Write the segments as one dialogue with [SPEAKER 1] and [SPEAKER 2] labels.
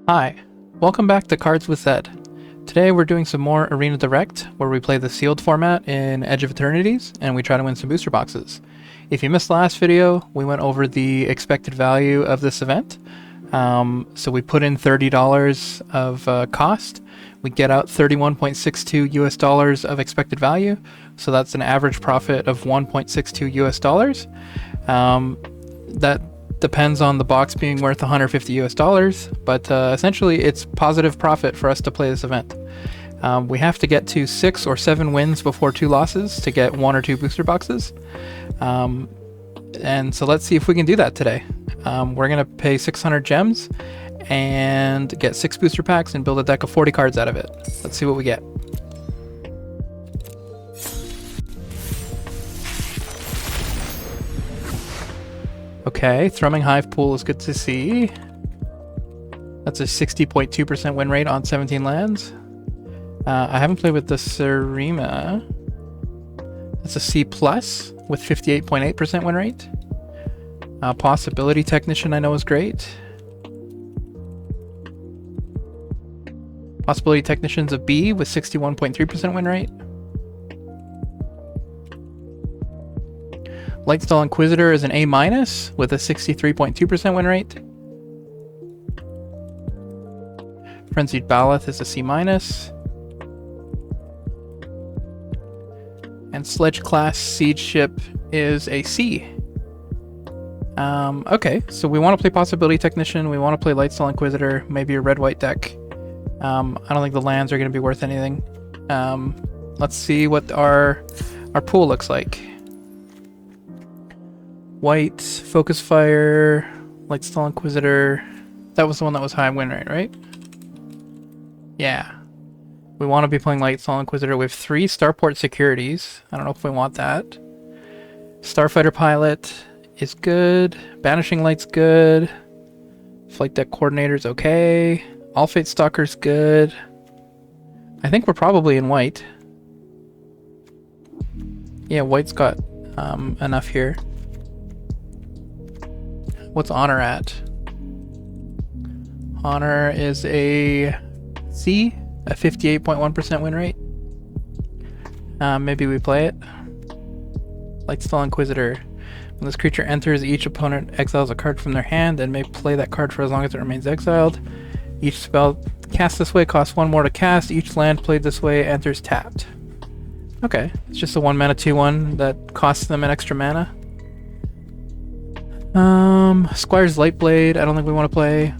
[SPEAKER 1] Hi, welcome back to Cards with Zed. Today we're doing some more Arena Direct, where we play the sealed format in Edge of Eternities, and we try to win some booster boxes. If you missed the last video, we went over the expected value of this event. So we put in $30 of cost. We get out 31.62 US dollars of expected value, so that's an average profit of 1.62 US dollars. That depends on the box being worth 150 US dollars, but essentially it's positive profit for us to play this event. We have to get to 6 or 7 wins before 2 losses to get 1 or 2 booster boxes. And so let's see if we can do that today. We're going to pay 600 gems and get 6 booster packs and build a deck of 40 cards out of it. Let's see what we get. Okay, Thrumming Hive Pool is good to see. That's a 60.2% win rate on 17 lands. I haven't played with the Sarima. That's a C plus with 58.8% win rate. Possibility Technician I know is great. Possibility Technician's a B with 61.3% win rate. Lightstall Inquisitor is an A- with a 63.2% win rate. Frenzied Baloth is a C-. And Sledge Class Siege Ship is a C. Okay, so we want to play Possibility Technician, we want to play Lightstall Inquisitor, maybe a red-white deck. I don't think the lands are going to be worth anything. Let's see what our pool looks like. White, Focus Fire, Lightstall Inquisitor. That was the one that was high win rate, right? Yeah. We want to be playing Lightstall Inquisitor. We have 3 Starport Securities. I don't know if we want that. Starfighter Pilot is good. Banishing Light's good. Flight Deck Coordinator's okay. All Fate Stalker's good. I think we're probably in white. Yeah, white's got enough here. What's Honor at? Honor is a C, a 58.1% win rate. Maybe we play it. Lightstall Inquisitor. When this creature enters, each opponent exiles a card from their hand and may play that card for as long as it remains exiled. Each spell cast this way costs 1 more to cast. Each land played this way enters tapped. Okay, it's just a 1 mana 2/1 that costs them an extra mana. Squire's Lightblade, I don't think we want to play.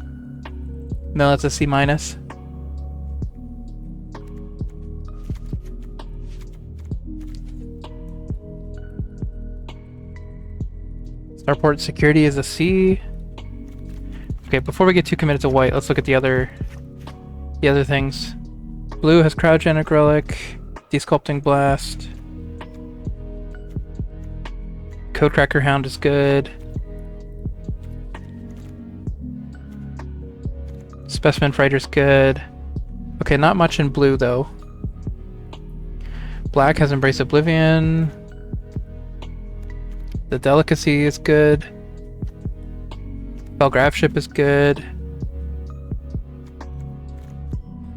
[SPEAKER 1] No, that's a C-. Starport Security is a C. Okay, before we get too committed to white, let's look at the other things. Blue has Cryogenic Relic, Desculpting Blast. Codecracker Hound is good. Specimen Fighter's good. Okay, not much in blue though. Black has Embrace Oblivion. The Delicacy is good. Belgraph Ship is good.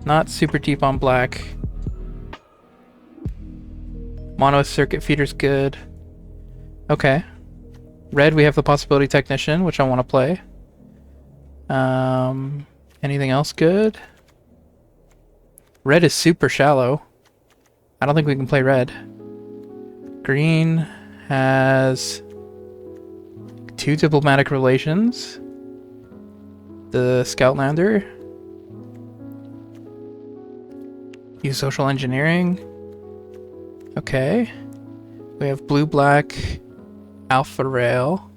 [SPEAKER 1] Not super deep on black. Mono Circuit Feeder's good. Okay. Red, we have the Possibility Technician, which I want to play. Anything else good? Red is super shallow. I don't think we can play red. Green has 2 Diplomatic Relations. The Scoutlander. Use Social Engineering. Okay. We have blue-black Alpha Rail.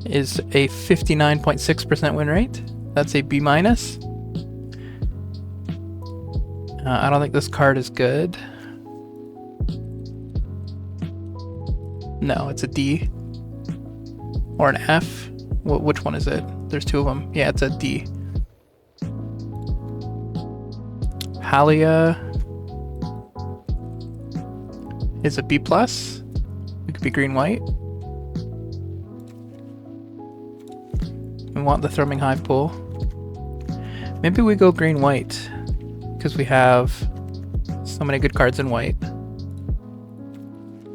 [SPEAKER 1] Is a 59.6% win rate. That's a B-. I don't think this card is good. No, it's a D. Or an F. Which one is it? There's 2 of them. Yeah, it's a D. Halia is a B+. We could be green-white. We want the Thrumming Hive pool. Maybe we go green-white, because we have so many good cards in white.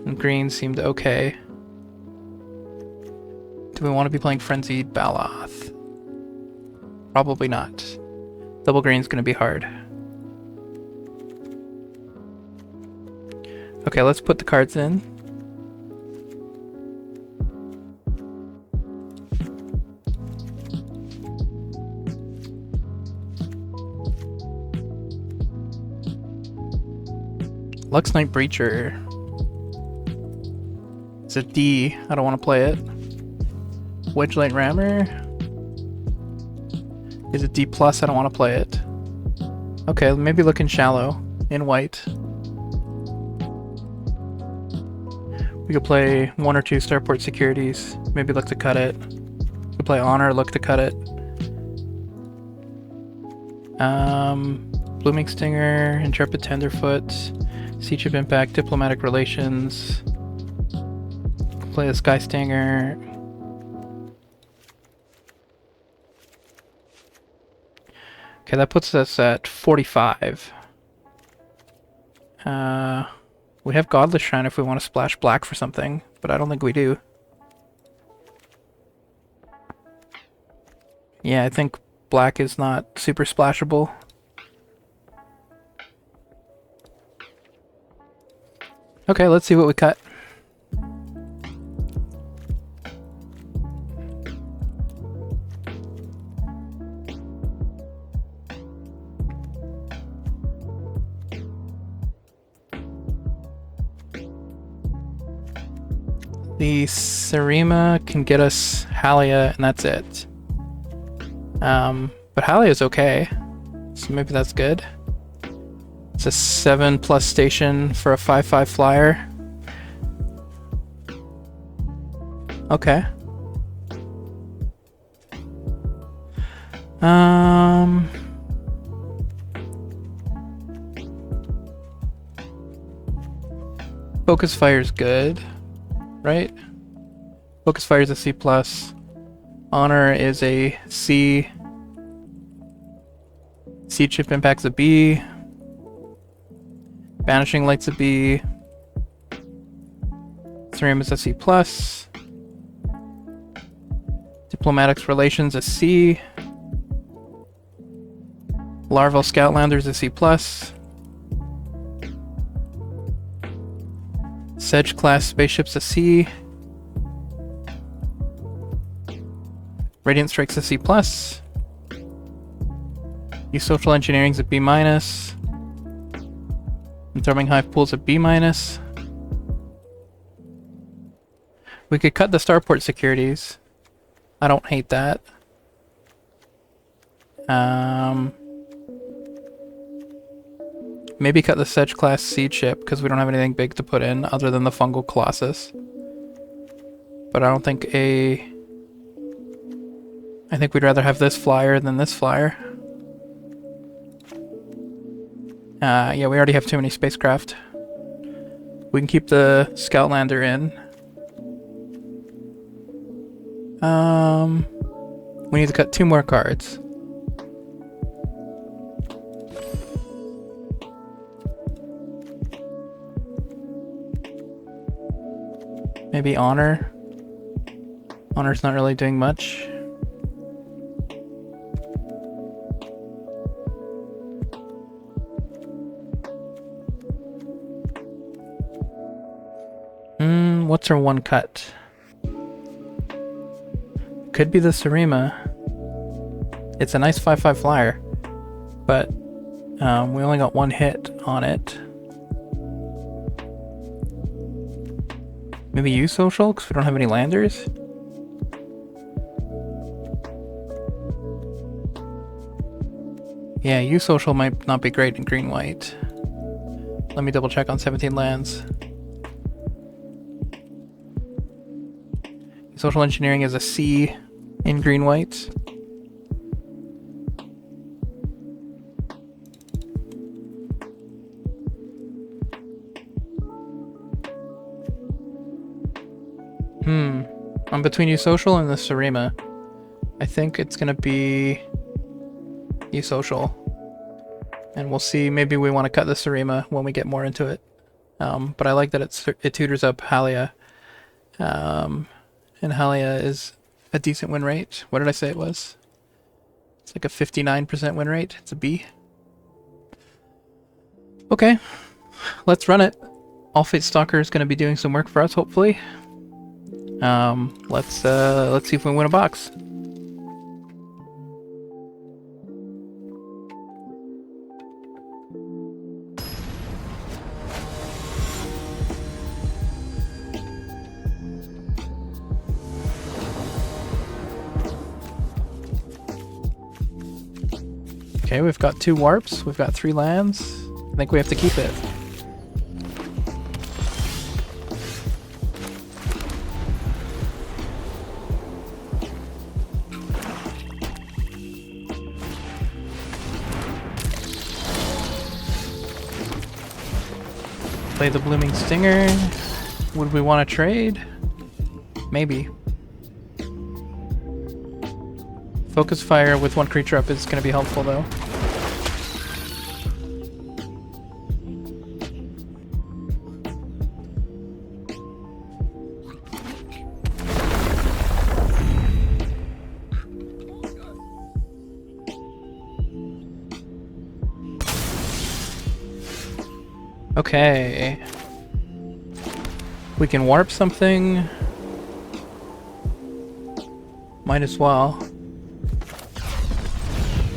[SPEAKER 1] And green seemed okay. Do we want to be playing Frenzied Baloth? Probably not. Double green's going to be hard. Okay, let's put the cards in. Lux Knight Breacher. It's a D. I don't want to play it. Wedgelight Rammer is a D+. I don't want to play it. Okay, maybe Looking Shallow in white. We could play 1 or 2 Starport Securities. Maybe look to cut it. We could play Honor, look to cut it. Blooming Stinger, Intrepid Tenderfoot, Sea Chip Impact, Diplomatic Relations. Play a Sky Stinger. Okay, that puts us at 45. We have Godless Shrine if we want to splash black for something, but I don't think we do. Yeah, I think black is not super splashable. Okay, let's see what we cut. The Sarima can get us Halia, and that's it. But Halia's okay, so maybe that's good. It's a 7+ station for a 5/5 flyer. Okay. Focus Fire's good, right? Focus Fire's a C+. Honor is a C. Sea Chip Impact's a B. Banishing Light's a B. Therium is a C+. Diplomatic's Relations a C. Larval Scoutlander's a C+. Sedge class spaceship's a C. Radiant Strike's a C+. Use Social Engineering's a B-. And Thrumming Hive Pool's a B-. We could cut the Starport Securities. I don't hate that. Maybe cut the Sedge class Sea Chip, because we don't have anything big to put in other than the Fungal Colossus. But I don't think I think we'd rather have this flyer than this flyer. Yeah, we already have too many spacecraft. We can keep the Scoutlander in. We need to cut 2 more cards. Maybe Honor. Honor's not really doing much. What's our one cut? Could be the Sarima. It's a nice 5/5 flyer, but we only got 1 hit on it. Maybe use Social, because we don't have any landers? Yeah, use Social might not be great in green-white. Let me double check on 17 lands. Social Engineering is a C in green-white. I'm between Use Social and the Sarima. I think it's gonna be eSocial. And we'll see, maybe we want to cut the Sarima when we get more into it. But I like that it tutors up Halia. And Halia is a decent win rate. What did I say it was? It's like a 59% win rate. It's a B. Okay, let's run it. All Fate Stalker is going to be doing some work for us, hopefully. Let's see if we win a box. Okay, we've got 2 warps, we've got 3 lands. I think we have to keep it. Play the Blooming Stinger. Would we want to trade? Maybe. Focus Fire with 1 creature up is going to be helpful though. Okay. We can warp something. Might as well.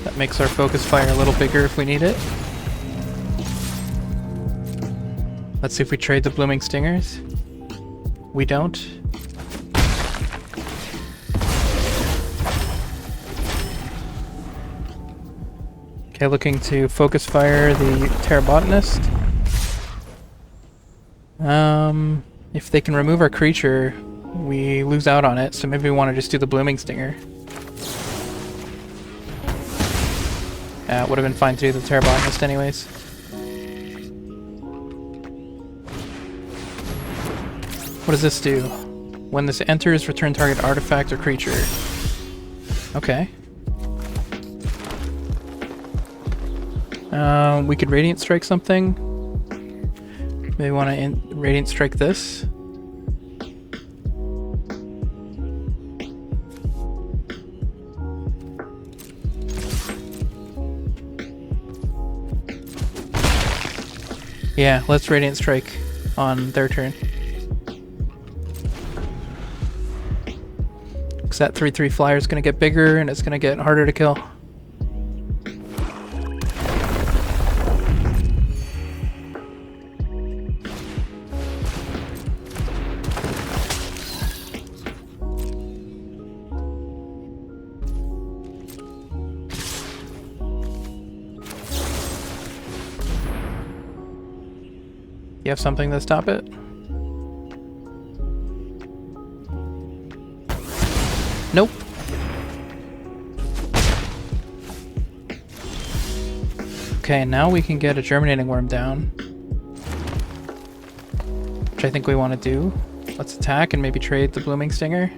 [SPEAKER 1] That makes our Focus Fire a little bigger if we need it. Let's see if we trade the Blooming Stingers. We don't. Okay, looking to Focus Fire the Terrabotanist. If they can remove our creature, we lose out on it, so maybe we want to just do the Blooming Stinger. It would have been fine to do the Terrabotanist anyways. What does this do? When this enters, return target artifact or creature. Okay. We could Radiant Strike something. Maybe want to Radiant Strike this. Yeah, let's Radiant Strike on their turn. Because that 3/3 flyer is going to get bigger and it's going to get harder to kill. You have something to stop it? Nope. Okay, now we can get a Germinating Worm down. Which I think we want to do. Let's attack and maybe trade the Blooming Stinger.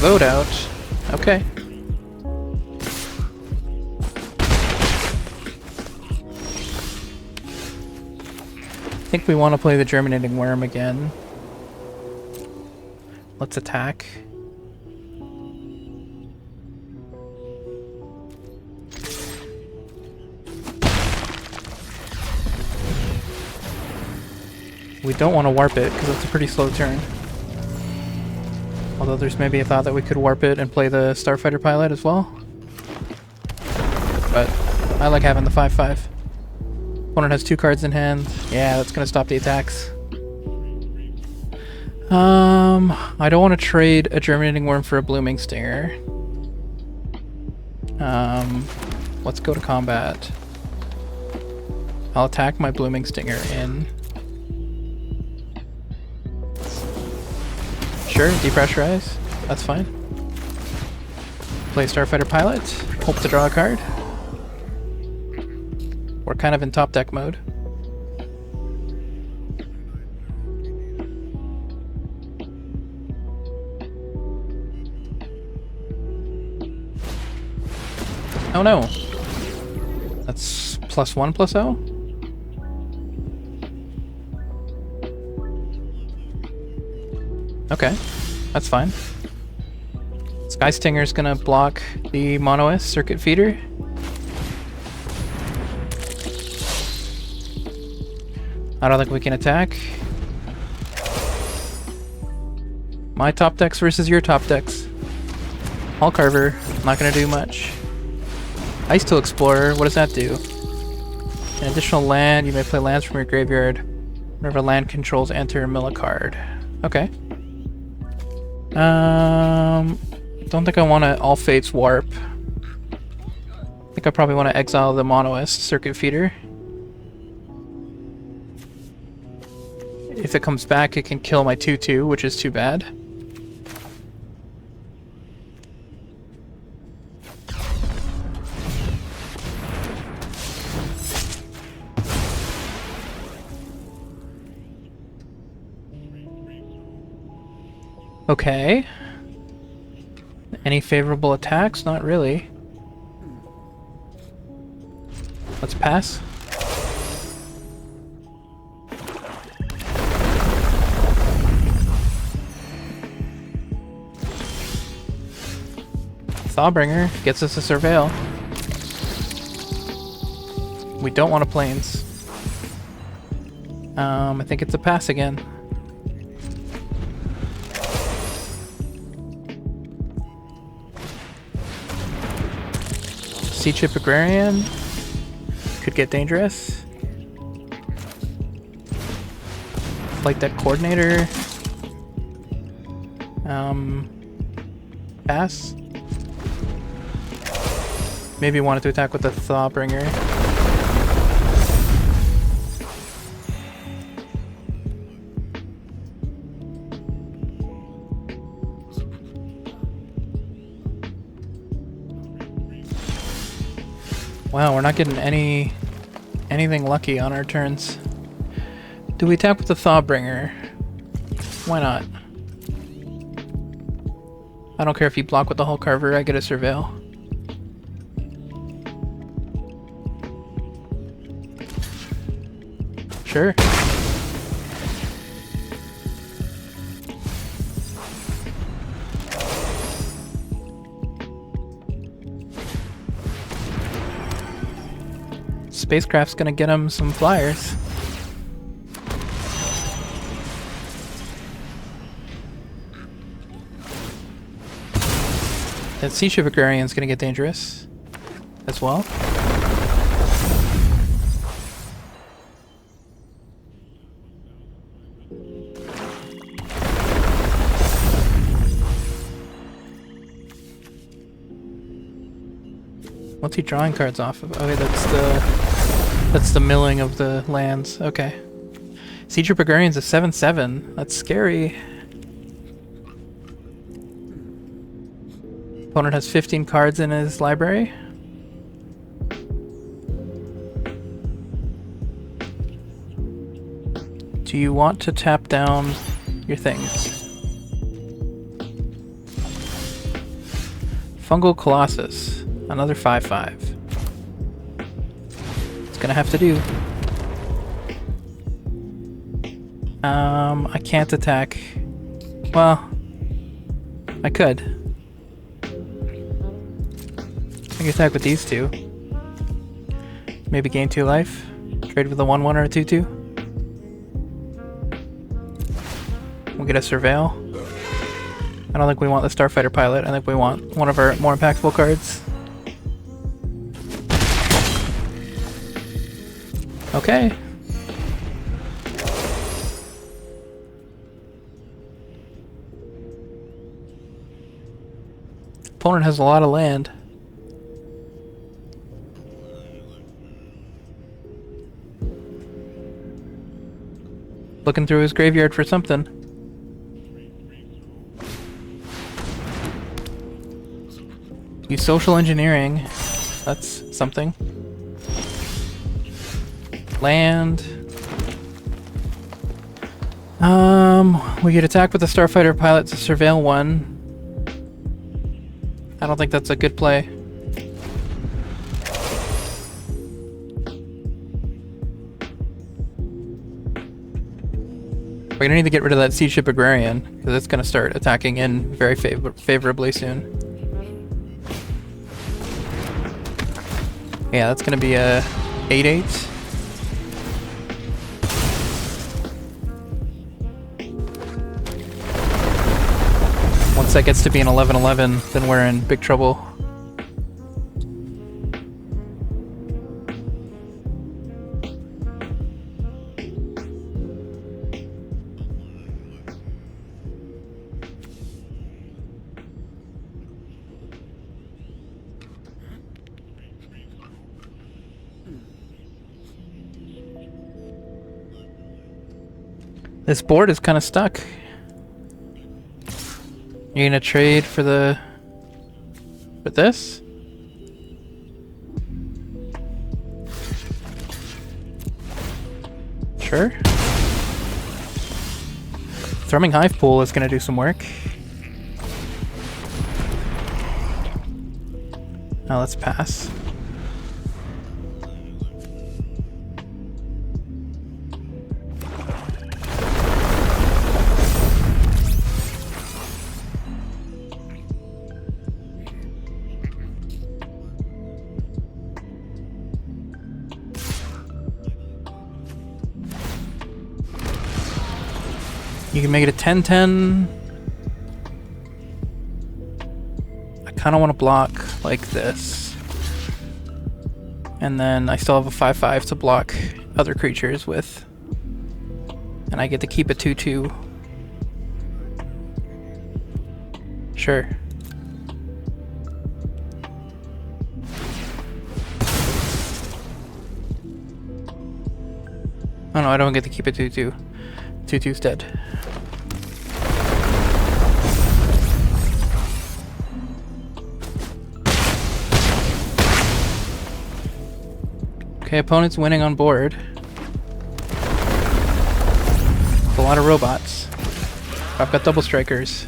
[SPEAKER 1] Vote out. Okay. I think we want to play the Germinating Worm again. Let's attack. We don't want to warp it because it's a pretty slow turn. Although there's maybe a thought that we could warp it and play the Starfighter Pilot as well. But I like having the 5/5. Opponent has 2 cards in hand. Yeah, that's gonna stop the attacks. I don't want to trade a Germinating Worm for a Blooming Stinger. Let's go to combat. I'll attack my Blooming Stinger in. Sure, depressurize. That's fine. Play Starfighter Pilot. Hope to draw a card. We're kind of in top deck mode. Oh no! That's +1/+0? Okay, that's fine. Sky Stinger's gonna block the Monoist Circuit Feeder. I don't think we can attack. My top decks versus your top decks. Hall Carver, not gonna do much. Ice Tool Explorer, what does that do? An additional land, you may play lands from your graveyard. Whenever land controls enter, mill a card. Okay. Don't think I want to All Fates Warp. I think I probably want to exile the Monoist Circuit Feeder. If it comes back, it can kill my 2/2, which is too bad. Okay. Any favorable attacks? Not really. Let's pass. Thawbringer gets us a Surveil. We don't want a Plains. I think it's a pass again. Sea Chip Agrarian could get dangerous. Flight Deck Coordinator. Pass. Maybe wanted to attack with the Thawbringer. Wow, we're not getting anything lucky on our turns. Do we attack with the Thawbringer? Why not? I don't care if you block with the Hull Carver, I get a Surveil. Sure. Spacecraft's gonna get him some flyers. That Sea Ship Agrarian's gonna get dangerous as well. What's he drawing cards off of? Okay, that's the milling of the lands. Okay. Sea Trip Agrarian's a 7/7. That's scary. Opponent has 15 cards in his library. Do you want to tap down your things? Fungal Colossus. Another 5/5. It's gonna have to do. I can't attack. Well, I could. I can attack with these two. Maybe gain 2 life. Trade with a 1/1 or a 2/2. We'll get a Surveil. I don't think we want the Starfighter Pilot. I think we want one of our more impactful cards. Okay. Opponent has a lot of land. Looking through his graveyard for something. Use social engineering. That's something. Land. We could attack with the starfighter pilot to surveil one. I don't think that's a good play. We're gonna need to get rid of that Sea Ship Agrarian, because it's gonna start attacking in very favorably soon. Yeah, that's gonna be a 8-8. Once that gets to be an 11-11, then we're in big trouble. This board is kind of stuck. You're gonna trade for this? Sure. Thrumming Hive Pool is gonna do some work. Now let's pass. You can make it a 10-10. I kind of want to block like this. And then I still have a 5-5 to block other creatures with. And I get to keep a 2-2. Sure. Oh no, I don't get to keep a 2-2. 2-2's dead. Okay, opponent's winning on board. A lot of robots. I've got double strikers.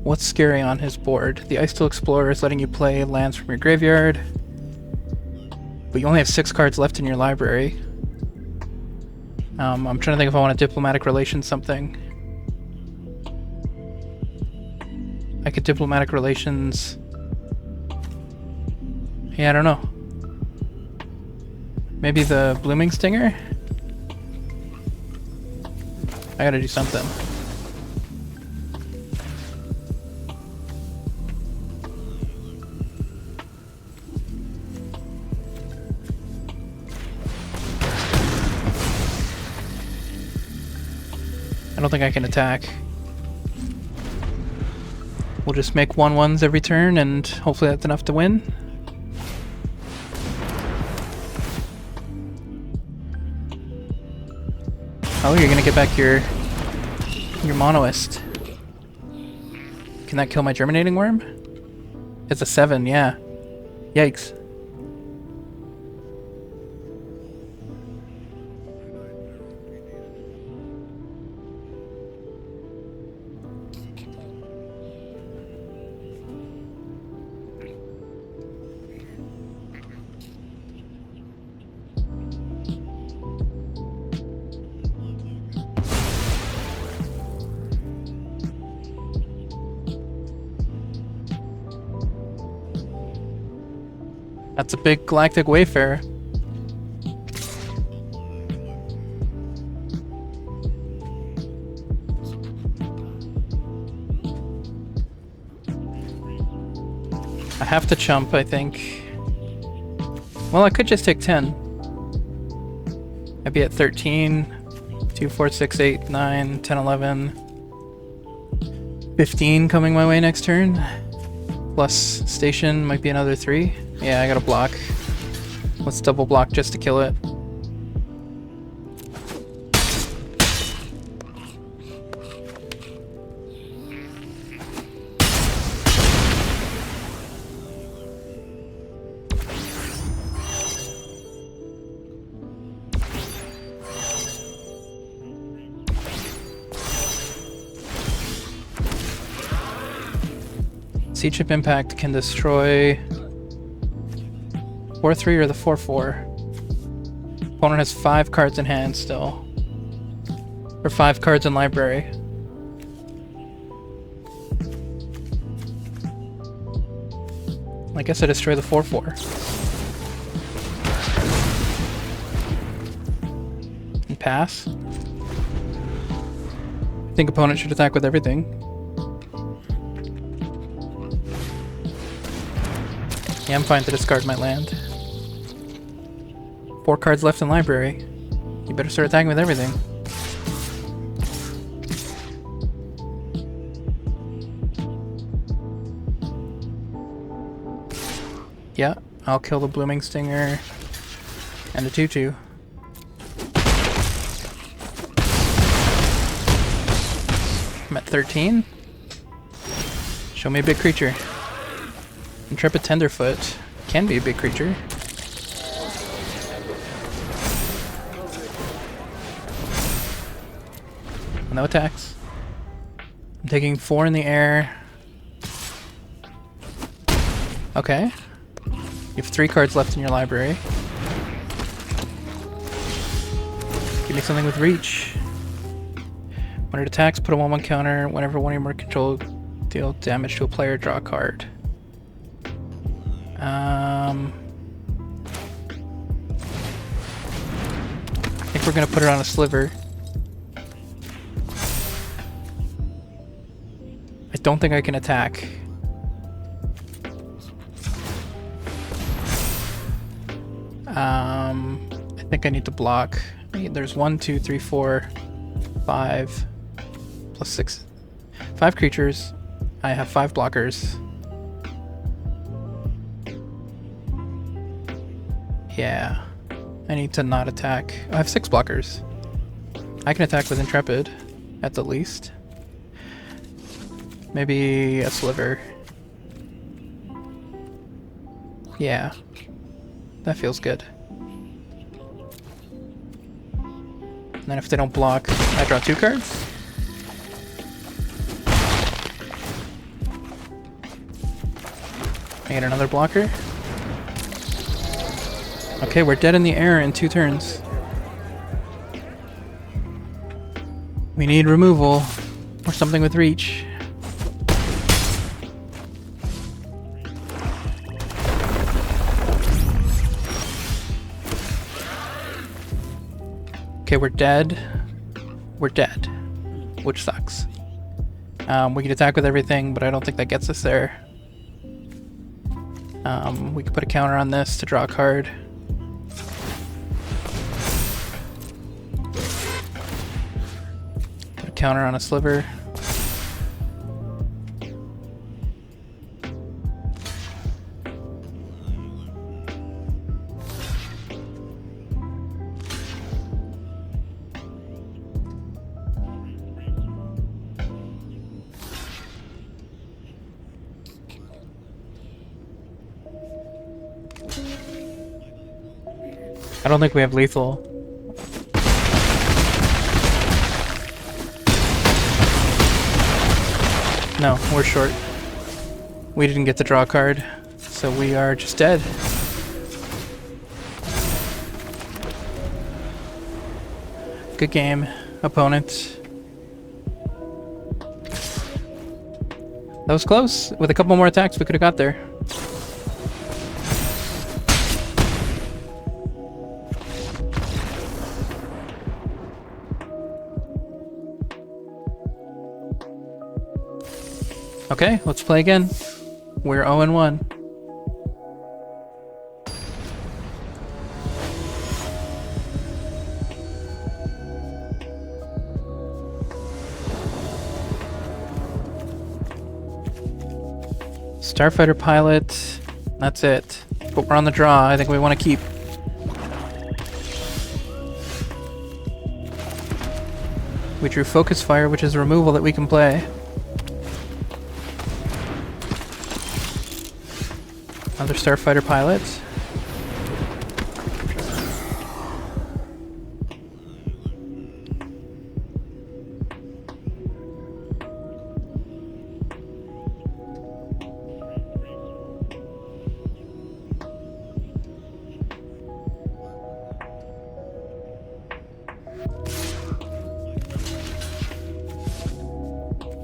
[SPEAKER 1] What's scary on his board? The Ice Steel Explorer is letting you play lands from your graveyard. But you only have 6 cards left in your library. I'm trying to think if I want a Diplomatic Relations something. I could Diplomatic Relations... Yeah, I don't know. Maybe the Blooming Stinger? I gotta do something. I don't think I can attack. We'll just make 1/1s every turn, and hopefully that's enough to win. Oh, you're gonna get back your Monoist. Can that kill my Germinating Worm? It's a 7, yeah. Yikes. That's a big Galactic Wayfarer. I have to chump, I think. Well, I could just take 10. I'd be at 13, 2, 4, 6, 8, 9, 10, 11, 15 coming my way next turn. Plus station might be another 3. Yeah, I gotta block. Let's double block just to kill it. Sea Chip Impact can destroy 4-3 or the 4-4. Opponent has 5 cards in hand still. Or 5 cards in library. I guess I destroy the 4-4. And pass. I think opponent should attack with everything. Yeah, I'm fine to discard my land. 4 cards left in library. You better start attacking with everything. Yeah, I'll kill the Blooming Stinger and the 2/2. I'm at 13. Show me a big creature. Intrepid Tenderfoot can be a big creature. No attacks. I'm taking 4 in the air. Okay. You have 3 cards left in your library. Give me something with reach. When it attacks, put a 1/1 counter. Whenever one of your control deal damage to a player, draw a card. I think we're gonna put it on a sliver. I don't think I can attack. I think I need to block. There's 1, 2, 3, 4, 5, plus 6. 5 creatures. I have 5 blockers. Yeah. I need to not attack. I have 6 blockers. I can attack with Intrepid, at the least. Maybe a sliver. Yeah. That feels good. And then if they don't block, I draw 2 cards. I get another blocker. Okay, we're dead in the air in 2 turns. We need removal or something with reach. Okay, we're dead. We're dead, which sucks. We can attack with everything, but I don't think that gets us there. We could put a counter on this to draw a card. Put a counter on a sliver. I don't think we have lethal. No, we're short. We didn't get to draw a card, so we are just dead. Good game, opponent. That was close. With a couple more attacks, we could have got there. Okay, let's play again. We're 0-1. Starfighter Pilot, that's it. But we're on the draw, I think we want to keep. We drew Focus Fire, which is a removal that we can play. Another Starfighter pilot.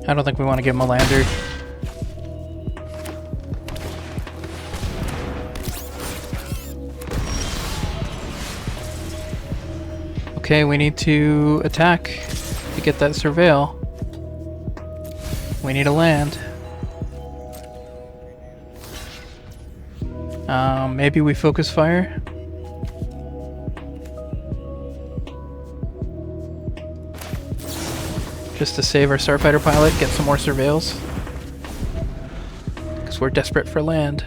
[SPEAKER 1] I don't think we want to give him a lander. Okay, we need to attack to get that surveil. We need a land. Maybe we focus fire. Just to save our Starfighter pilot, get some more surveils. Because we're desperate for land.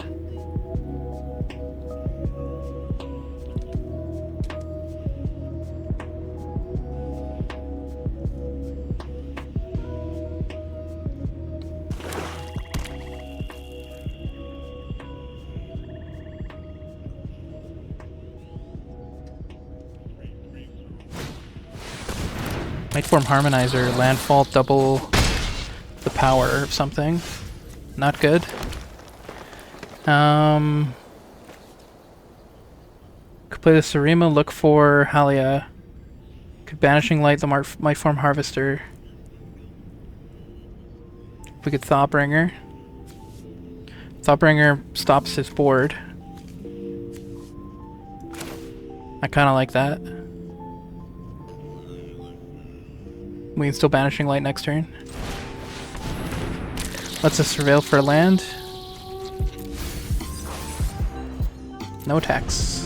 [SPEAKER 1] Lightform Harmonizer, landfall, double the power of something. Not good. Could play the Sarima, look for Halia. Could Banishing Light the Lightform Harvester. We could Thawbringer. Thawbringer stops his board. I kinda like that. We can still Banishing Light next turn. Let's us surveil for land. No attacks.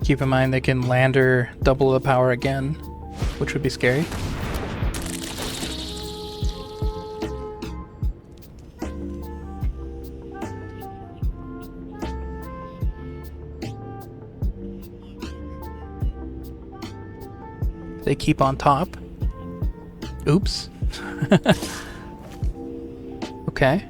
[SPEAKER 1] Keep in mind they can lander double the power again, which would be scary. They keep on top. Oops. Okay.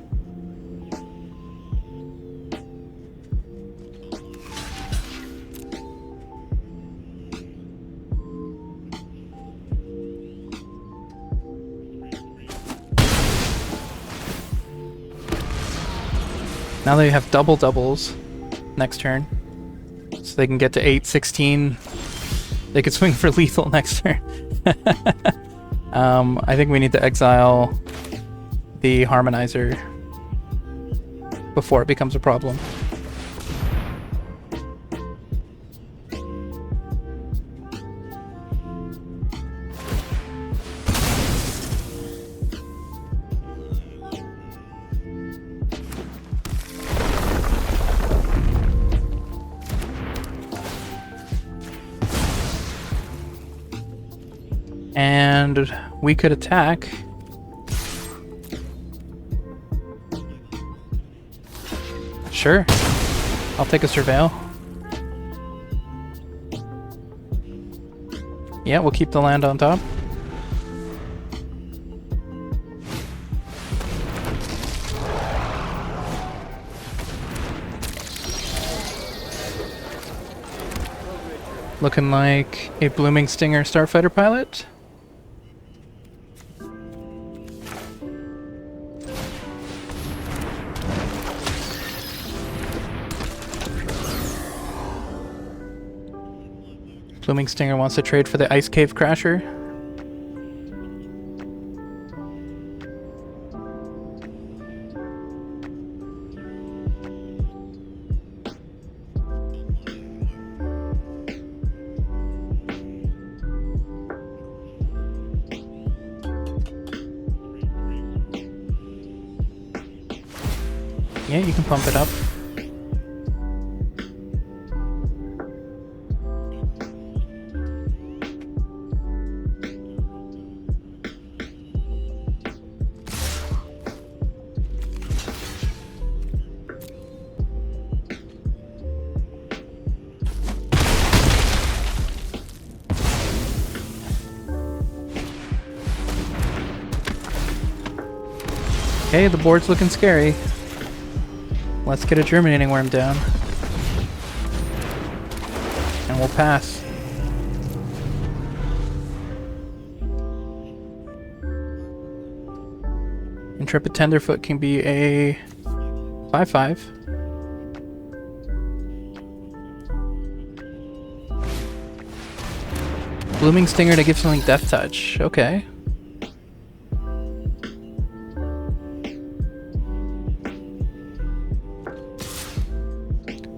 [SPEAKER 1] Now they have double doubles next turn. So they can get to 8, 16. They could swing for lethal next turn. I think we need to exile the Harmonizer before it becomes a problem. And we could attack. Sure. I'll take a surveil. Yeah, we'll keep the land on top. Looking like a Blooming Stinger Starfighter pilot. Blooming Stinger wants to trade for the Ice Cave Crasher. Yeah, you can pump it up. Okay, the board's looking scary. Let's get a germinating worm down. And we'll pass. Intrepid Tenderfoot can be a 5/5. Blooming Stinger to give something Death Touch. Okay.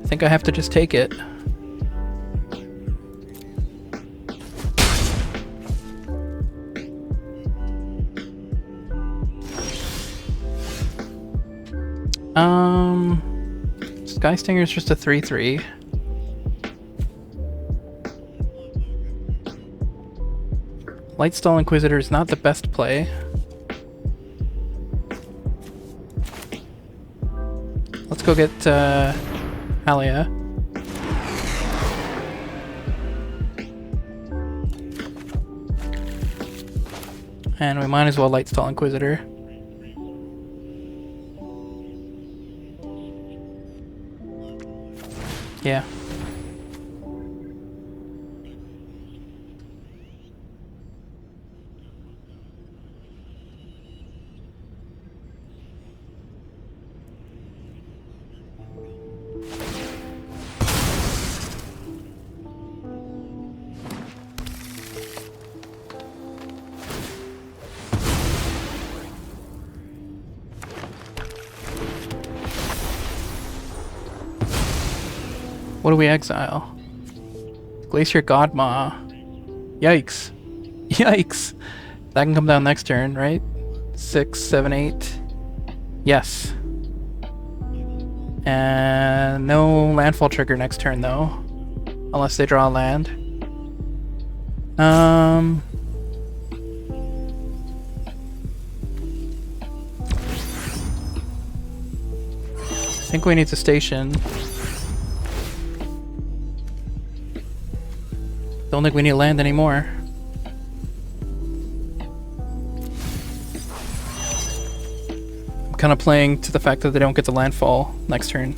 [SPEAKER 1] I think I have to just take it. Sky Stinger is just a 3/3. Lightstall Inquisitor is not the best play. Let's go get Alia. And we might as well Lightstall Inquisitor. Yeah. What do we exile? Glacier Godmaw. Yikes. Yikes. That can come down next turn, right? 6, 7, 8. Yes. And no landfall trigger next turn though. Unless they draw a land. I think we need to station. Don't think we need land anymore. I'm kind of playing to the fact that they don't get to landfall next turn.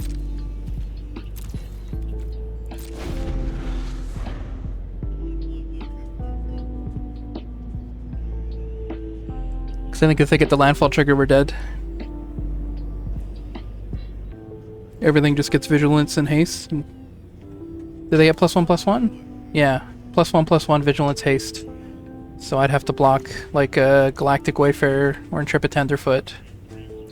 [SPEAKER 1] Because I think if they get the landfall trigger, we're dead. Everything just gets vigilance and haste. Do they get +1/+1? Yeah. +1/+1 vigilance haste. So I'd have to block like a Galactic Wayfarer or Intrepid Tenderfoot.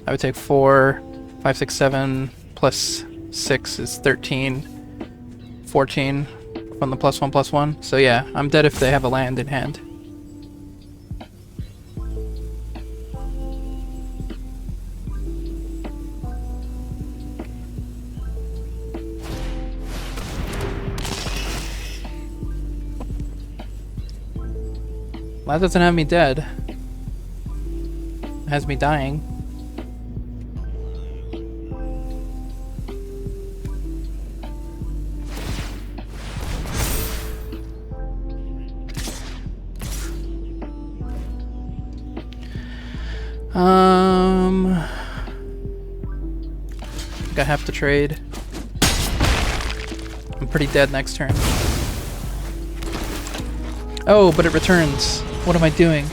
[SPEAKER 1] I would take 4, 5, 6, 7 plus 6 is 13, 14 from the +1/+1. So yeah, I'm dead if they have a land in hand. That doesn't have me dead. It has me dying. I think I have to trade. I'm pretty dead next turn. Oh, but it returns. What am I doing?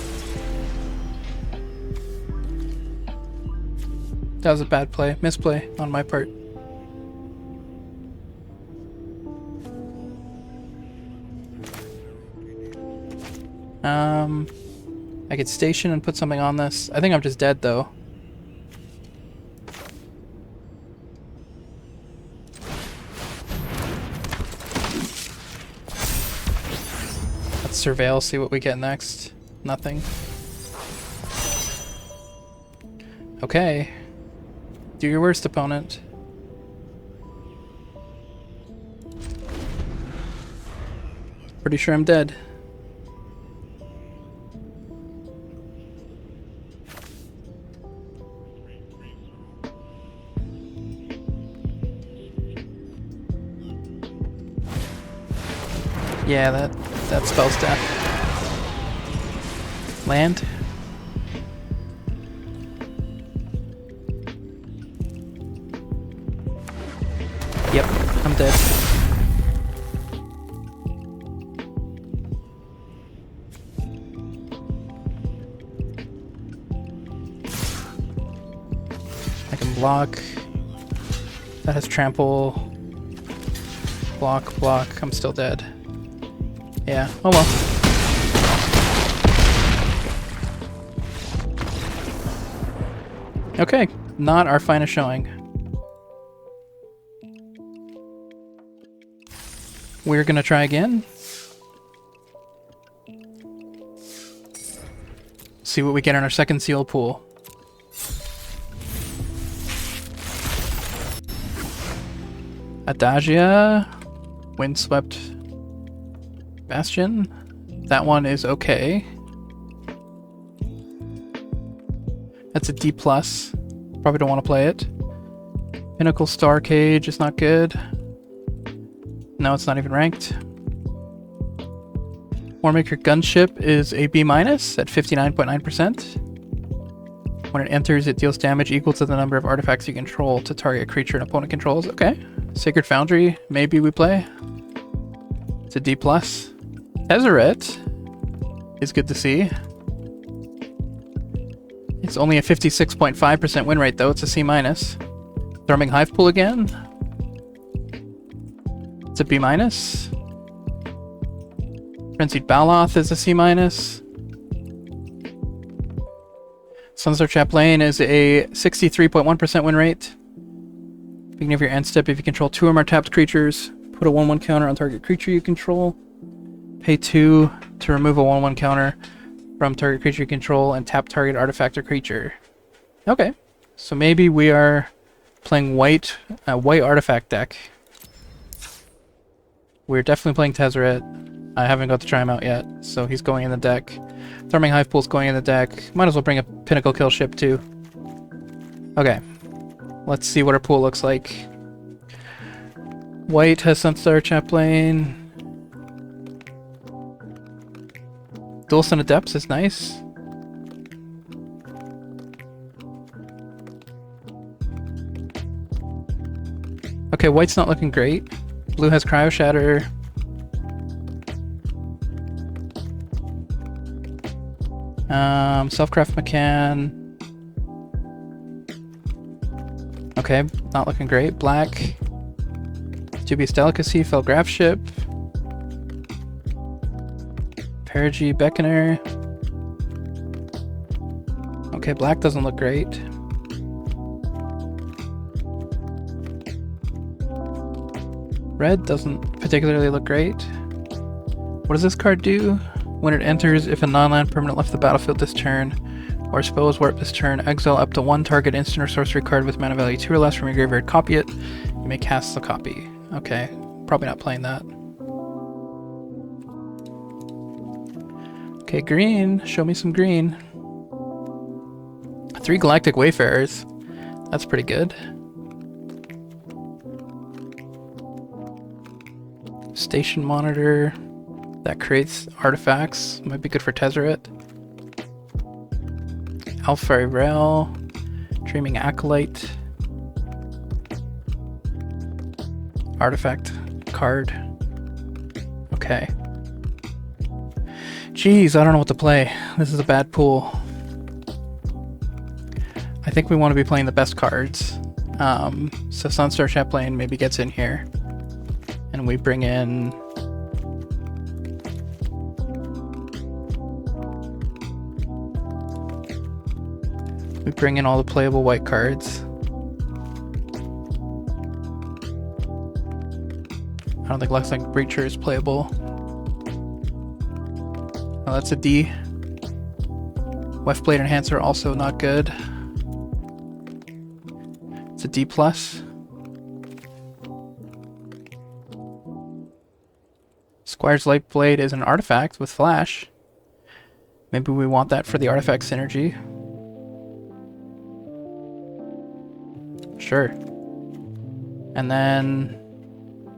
[SPEAKER 1] That was a bad play. Misplay on my part. I could station and put something on this. I think I'm just dead though. Let's surveil, see what we get next. Nothing. Okay. Do your worst, opponent. Pretty sure I'm dead. Yeah, that spells death. Land. Yep, I'm dead. I can block. That has trample. Block, block. I'm still dead. Yeah, oh well. Okay, not our finest showing. We're gonna try again. See what we get in our second seal pool. Adagia, Windswept Bastion. That one is okay. That's a D+. Probably don't want to play it. Pinnacle Star Cage is not good. No, it's not even ranked. Warmaker Gunship is a B- at 59.9%. When it enters, it deals damage equal to the number of artifacts you control to target a creature an opponent controls. Okay. Sacred Foundry, maybe we play. It's a D+. Tezzeret is good to see. It's only a 56.5% win rate though, it's a C-. Thrumming Hivepool again. It's a B-. Frenzied Baloth is a C-. Sunstar Chaplain is a 63.1% win rate. Beginning of your end step, if you control 2 or more tapped creatures, put a 1/1 counter on target creature you control. Pay 2 to remove a 1/1 counter from target creature you control and tap target artifact or creature. Okay, so maybe we are playing white artifact deck. We're definitely playing Tezzeret. I haven't got to try him out yet, so he's going in the deck. Thrumming Hivepool's going in the deck. Might as well bring a Pinnacle Kill Ship too. Okay, let's see what our pool looks like. White has Sunstar Chaplain. Dual Adepts is nice. Okay, white's not looking great. Blue has Cryo Shatter. Selfcraft McCann. Okay, not looking great. Black. Dubious Delicacy, Felgraph Ship. Perigi Beckoner. Okay, black doesn't look great. Red doesn't particularly look great. What does this card do? When it enters, if a non-land permanent left the battlefield this turn, or spell is warped this turn, exile up to 1 target instant or sorcery card with mana value 2 or less from your graveyard, copy it. You may cast the copy. Okay, probably not playing that. Okay, green. Show me some green. 3 Galactic Wayfarers. That's pretty good. Station Monitor. That creates artifacts. Might be good for Tezzeret. Alfari Rail. Dreaming Acolyte. Artifact card. Okay. Jeez, I don't know what to play. This is a bad pool. I think we want to be playing the best cards. So Sunstar Chaplain maybe gets in here. And we bring in... We bring in all the playable white cards. I don't think Luxlink Breacher is playable. Oh, that's a D. Weftblade Enhancer also not good. a D+. Squire's Light Blade is an artifact with flash. Maybe we want that for the artifact synergy. Sure. And then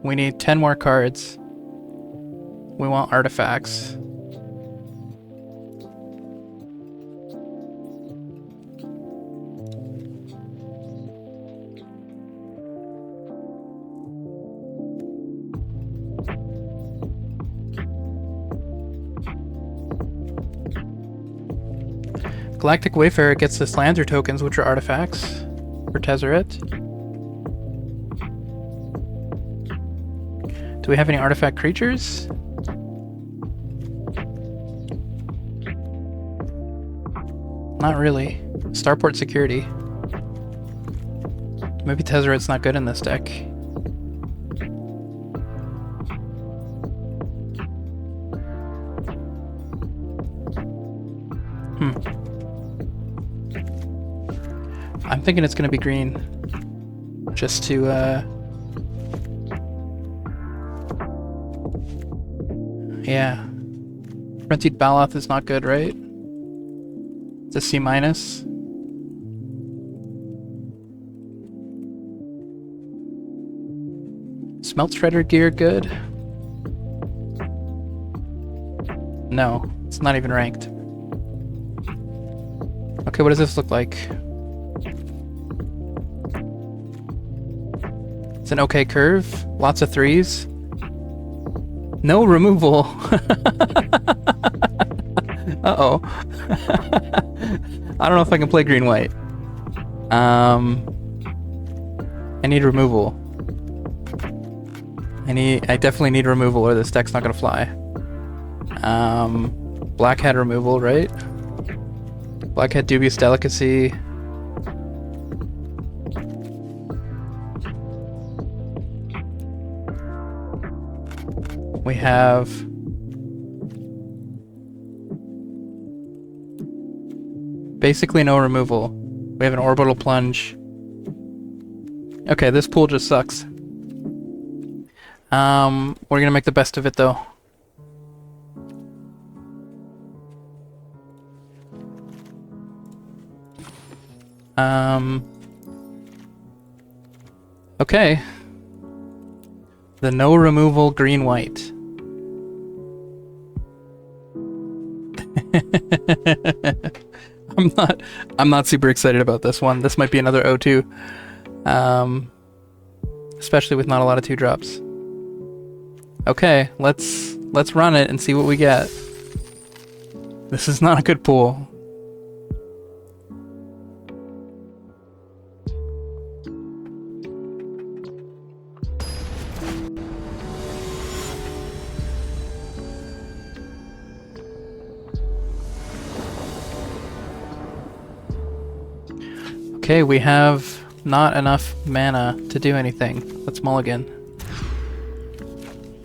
[SPEAKER 1] we need 10 more cards. We want artifacts. Galactic Wayfarer gets the Slander tokens, which are artifacts for Tezzeret. Do we have any artifact creatures? Not really. Starport Security. Maybe Tezzeret's not good in this deck. I'm thinking it's gonna be green. Just to, yeah. Frenzied Baloth is not good, right? It's a C-. Smelt Shredder gear good? No, it's not even ranked. Okay, what does this look like? It's an okay curve. Lots of 3s. No removal. Uh-oh. I don't know if I can play green-white. I need removal. I definitely need removal or this deck's not gonna fly. Blackhead removal, right? Blackhead Dubious Delicacy. We have basically no removal. We have an Orbital Plunge. Okay, this pool just sucks. We're gonna make the best of it though. Okay. The no removal green-white. I'm not super excited about this one. This might be another O2. Especially with not a lot of 2-drops. Okay, let's run it and see what we get. This is not a good pool. Okay, we have not enough mana to do anything. Let's mulligan.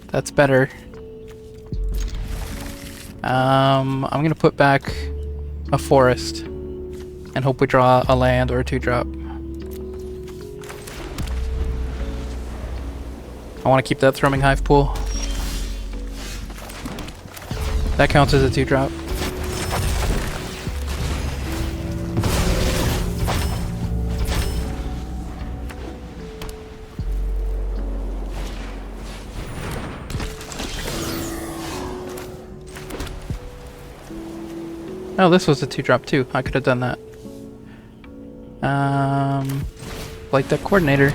[SPEAKER 1] That's better. I'm gonna put back a forest and hope we draw a land or a 2-drop. I want to keep that Thrumming Hive pool. That counts as a 2-drop. Oh, this was a 2-drop too. I could have done that. Like that coordinator.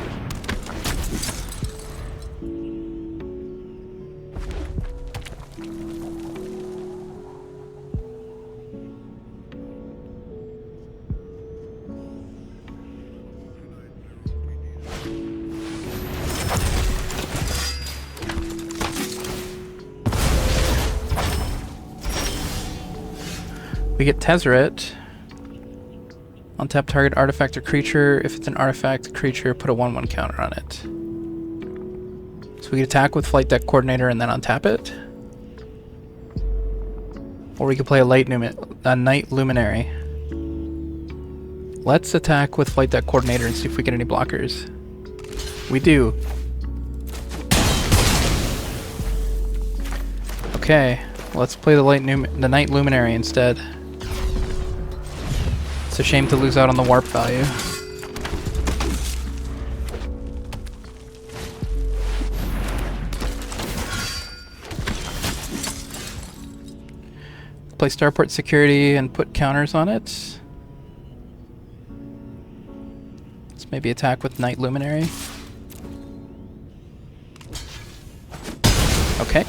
[SPEAKER 1] We get Tezzeret. Untap target artifact or creature. If it's an artifact creature, put a 1/1 counter on it. So we can attack with Flight Deck Coordinator and then untap it. Or we could play a Night Luminary. Let's attack with Flight Deck Coordinator and see if we get any blockers. We do. Okay, let's play the Night Luminary instead. It's a shame to lose out on the warp value. Play Starport Security and put counters on it. Let's maybe attack with Night Luminary. Okay.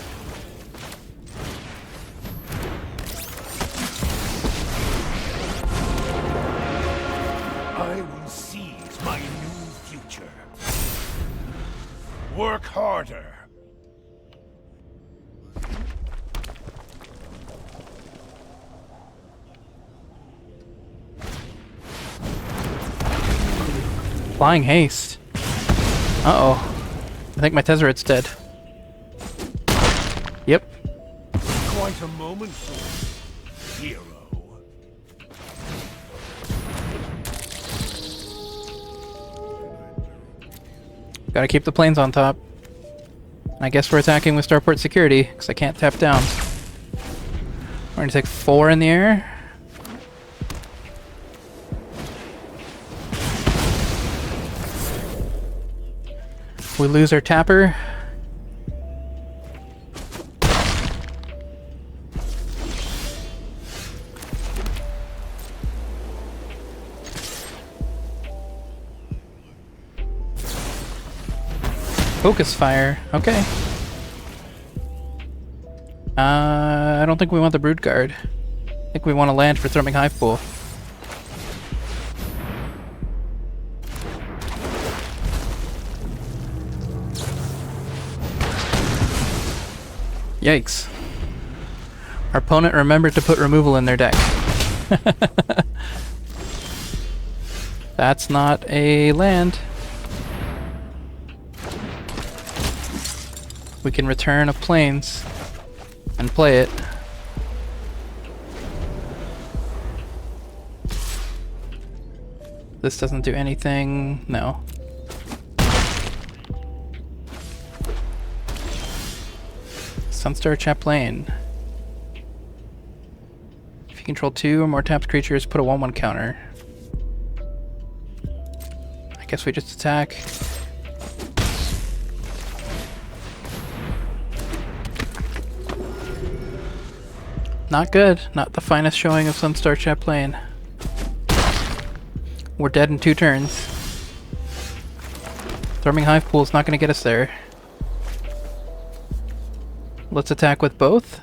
[SPEAKER 2] I will seize my new future. Work harder.
[SPEAKER 1] Flying Haste. Uh-oh. I think my Tezzeret's dead. Yep.
[SPEAKER 2] Quite a moment for hero.
[SPEAKER 1] Gotta keep the planes on top. I guess we're attacking with Starport Security, because I can't tap down. We're gonna take 4 in the air. We lose our tapper. Focus fire. Okay. I don't think we want the Brood Guard. I think we want to land for Thrumming Hive Pool. Yikes. Our opponent remembered to put removal in their deck. That's not a land. We can return a planes and play it. This doesn't do anything. No. Sunstar Chaplain. If you control 2 or more tapped creatures, put a 1/1 counter. I guess we just attack. Not good. Not the finest showing of Sunstar Chaplain. We're dead in 2 turns. Thrumming Hive Pool is not going to get us there. Let's attack with both.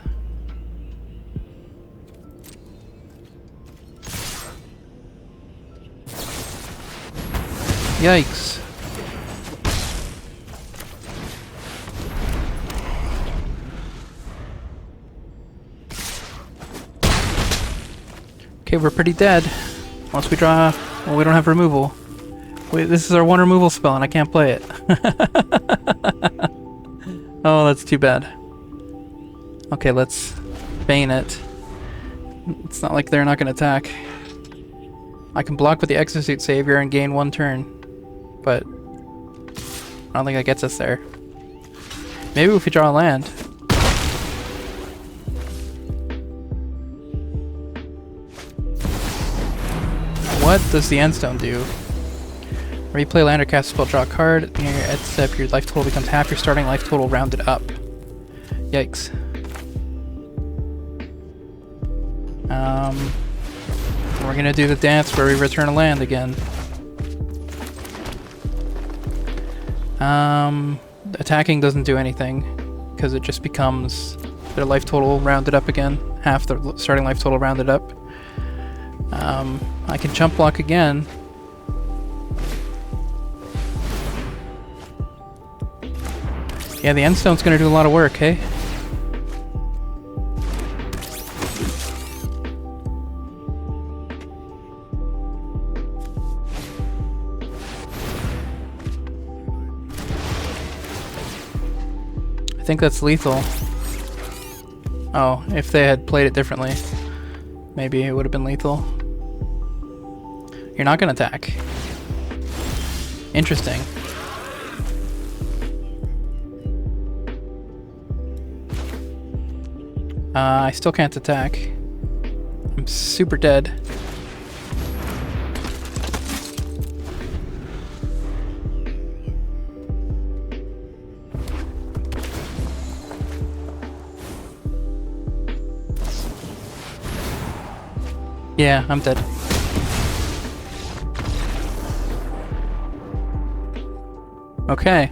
[SPEAKER 1] Yikes. Okay, we're pretty dead. Unless we draw... Well, we don't have removal. Wait, this is our 1 removal spell and I can't play it. Oh, that's too bad. Okay, let's Bane it. It's not like they're not going to attack. I can block with the Exosuit Savior and gain 1 turn. But I don't think that gets us there. Maybe if we draw a land. What does the Endstone do? Replay land or cast a spell, draw a card. Near your end step, your life total becomes half your starting life total rounded up. Yikes. We're gonna do the dance where we return a land again. Attacking doesn't do anything, because it just becomes their life total rounded up again. Half the starting life total rounded up. I can chump block again. Yeah, the Endstone's gonna do a lot of work, hey? I think that's lethal. Oh, if they had played it differently, maybe it would have been lethal. You're not gonna attack. Interesting. I still can't attack. I'm super dead. Yeah, I'm dead. Okay.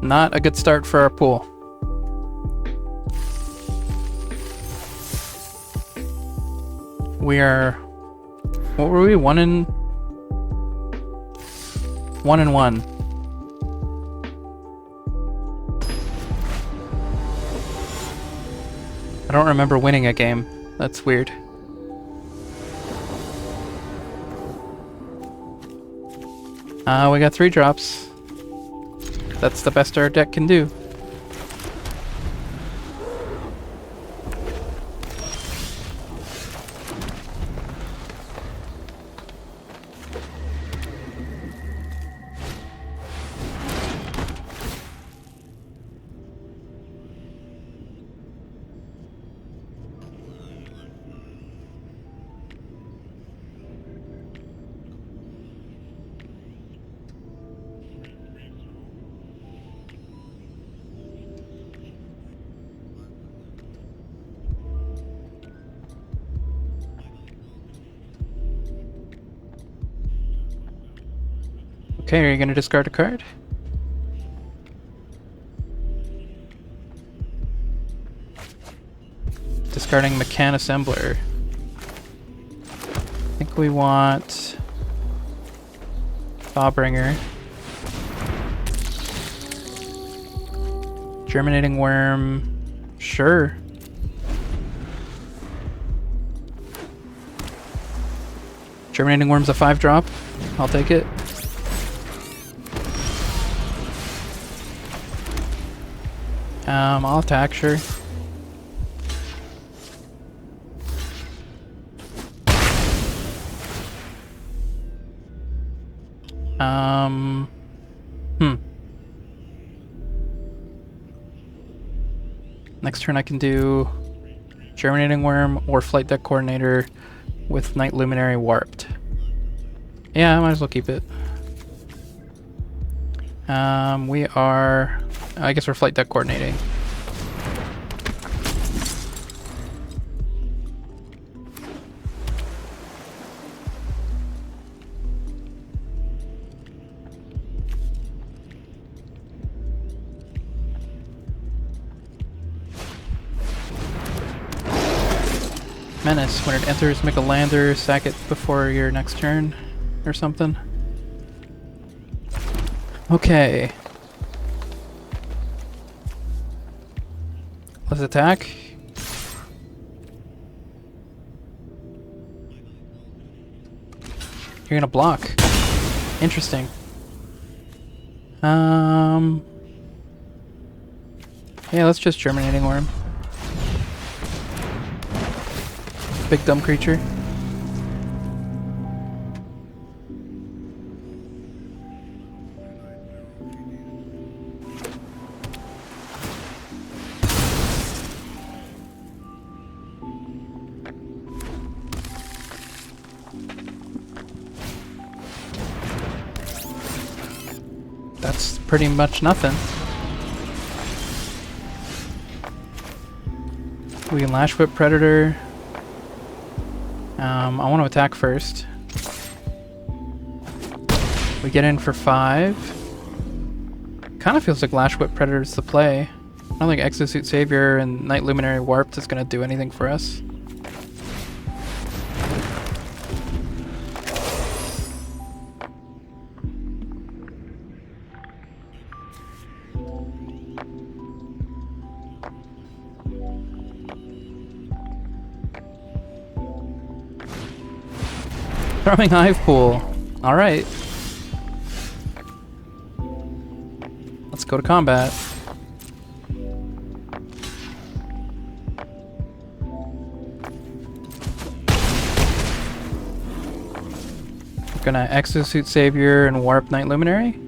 [SPEAKER 1] Not a good start for our pool. We are... What were we? 1-1. I don't remember winning a game. That's weird. We got 3 drops. That's the best our deck can do. Okay, are you gonna discard a card? Discarding Mechan Assembler. I think we want Thawbringer. Germinating Worm. Sure. Germinating Worm's a 5-drop. I'll take it. I'll attack, sure. Next turn I can do Germinating Worm or Flight Deck Coordinator with Night Luminary Warped. Yeah, I might as well keep it. We are... I guess we're Flight Deck Coordinating. Menace. When it enters, make a lander, sack it before your next turn, or something. Okay. Let's attack. You're gonna block. Interesting. Yeah, let's just Germinating Worm. Big dumb creature. That's pretty much nothing. We can Lash Whip Predator. I want to attack first. We get in for 5. Kind of feels like Lash Whip Predator's the play. I don't think Exosuit Savior and Night Luminary Warped is going to do anything for us. Throwing Hive Pool. Alright. Let's go to combat. Gonna Exosuit Savior and Warp Night Luminary.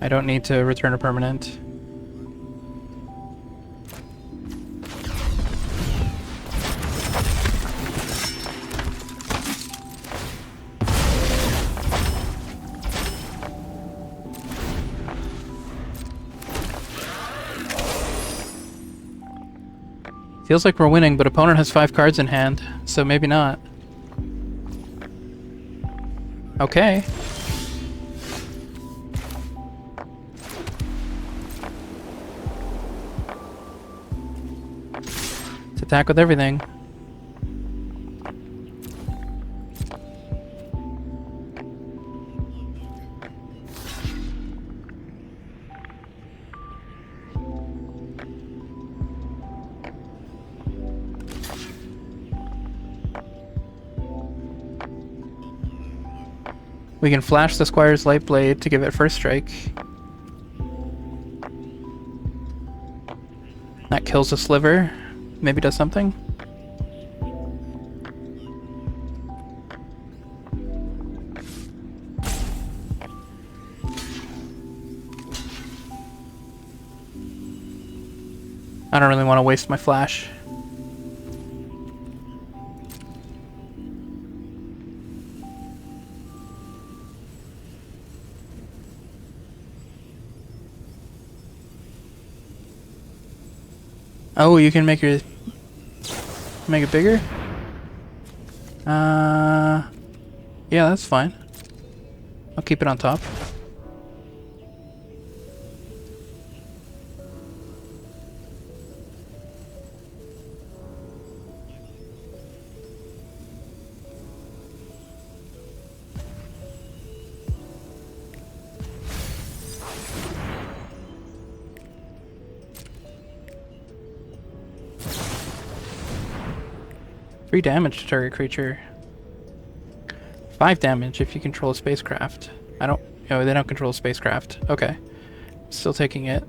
[SPEAKER 1] I don't need to return a permanent. Feels like we're winning, but opponent has 5 cards in hand, so maybe not. Okay. Let's attack with everything. We can flash the Squire's Light Blade to give it first strike. That kills the Sliver. Maybe does something. I don't really want to waste my flash. Oh, you can make it bigger? Yeah, that's fine. I'll keep it on top. Three damage to target creature. 5 damage if you control a spacecraft. Oh, they don't control a spacecraft. Okay. Still taking it.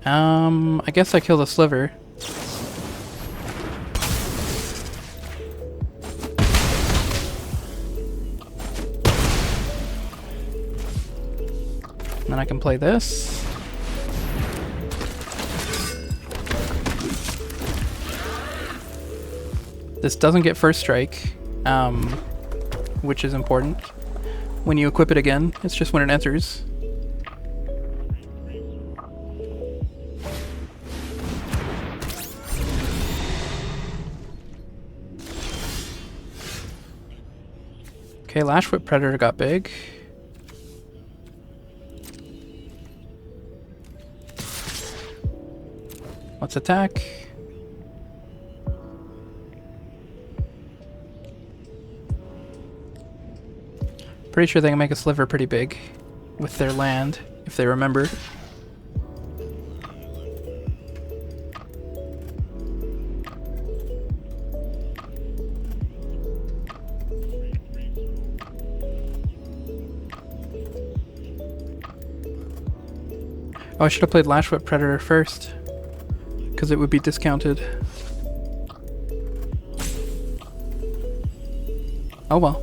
[SPEAKER 1] I guess I kill the Sliver. And then I can play this. This doesn't get first strike, which is important. When you equip it again, it's just when it enters. Okay, Lashfoot Predator got big. Let's attack. Pretty sure they can make a Sliver pretty big with their land, if they remember. Oh, I should have played Lashfoot Predator first, because it would be discounted. Oh well.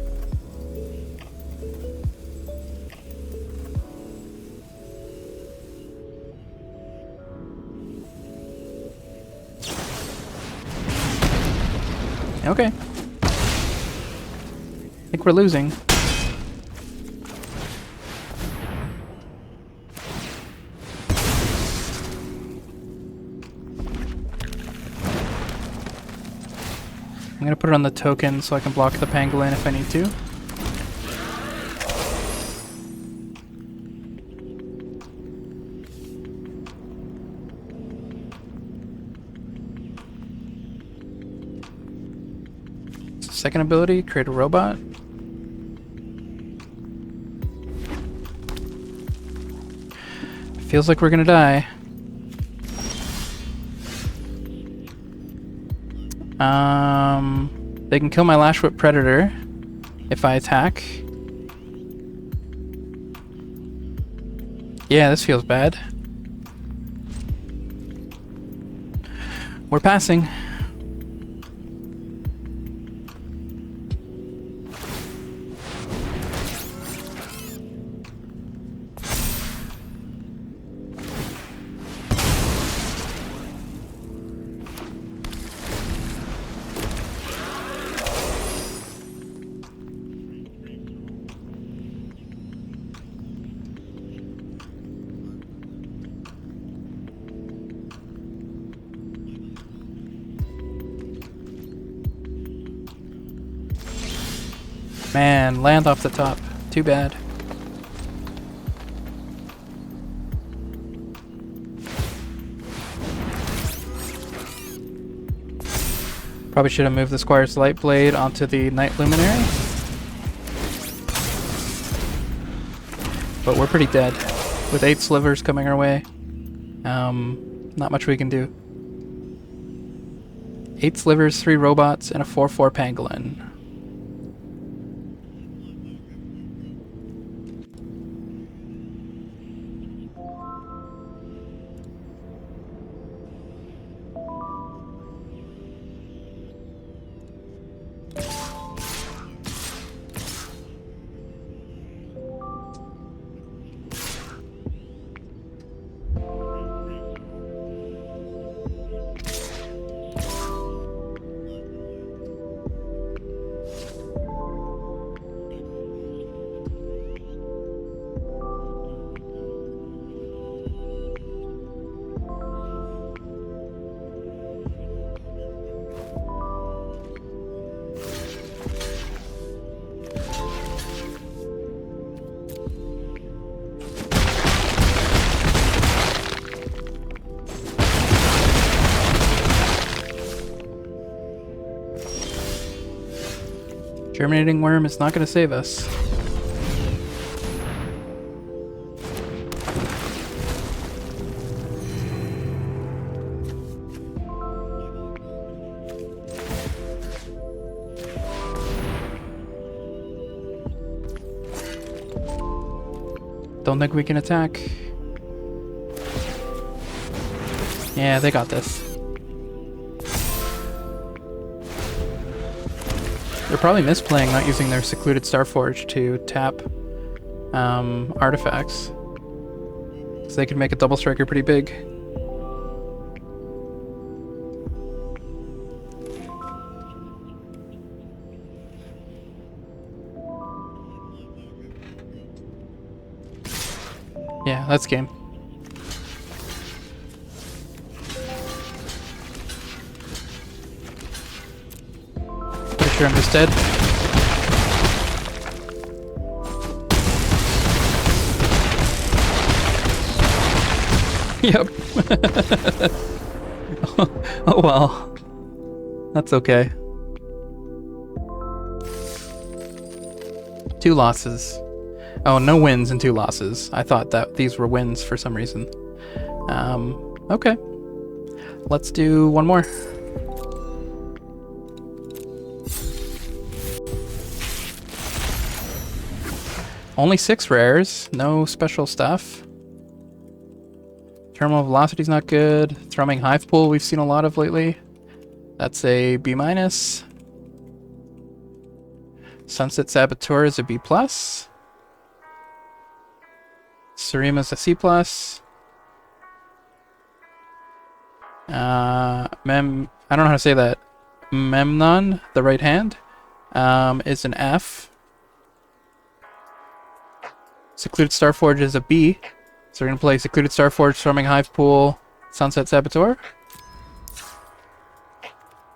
[SPEAKER 1] Okay. I think we're losing. I'm gonna put it on the token so I can block the Pangolin if I need to. Second ability, create a robot. Feels like we're gonna die. They can kill my Lashfoot Predator if I attack. Yeah, this feels bad. We're passing. Man, land off the top. Too bad. Probably should have moved the Squire's Light Blade onto the Night Luminary. But we're pretty dead. With 8 slivers coming our way. Not much we can do. 8 slivers, 3 robots, and a 4/4 pangolin. Germinating worm is not going to save us. Don't think we can attack. Yeah, they got this. They're probably misplaying not using their Secluded Starforge to tap artifacts. So they could make a double striker pretty big. Yeah, that's game. Pretty sure I'm just dead. Yep. Oh well. That's okay. 2 losses. Oh, no wins and 2 losses. I thought that these were wins for some reason. Okay. Let's do one more. Only 6 rares, no special stuff. Terminal velocity's not good. Thrumming Hive Pool we've seen a lot of lately. That's a B-. Sunset Saboteur is a B+. Surima's a C+. I don't know how to say that. Memnon, the right hand, is an F. Secluded Starforge is a B. So we're going to play Secluded Starforge, Storming Hive Pool, Sunset Saboteur.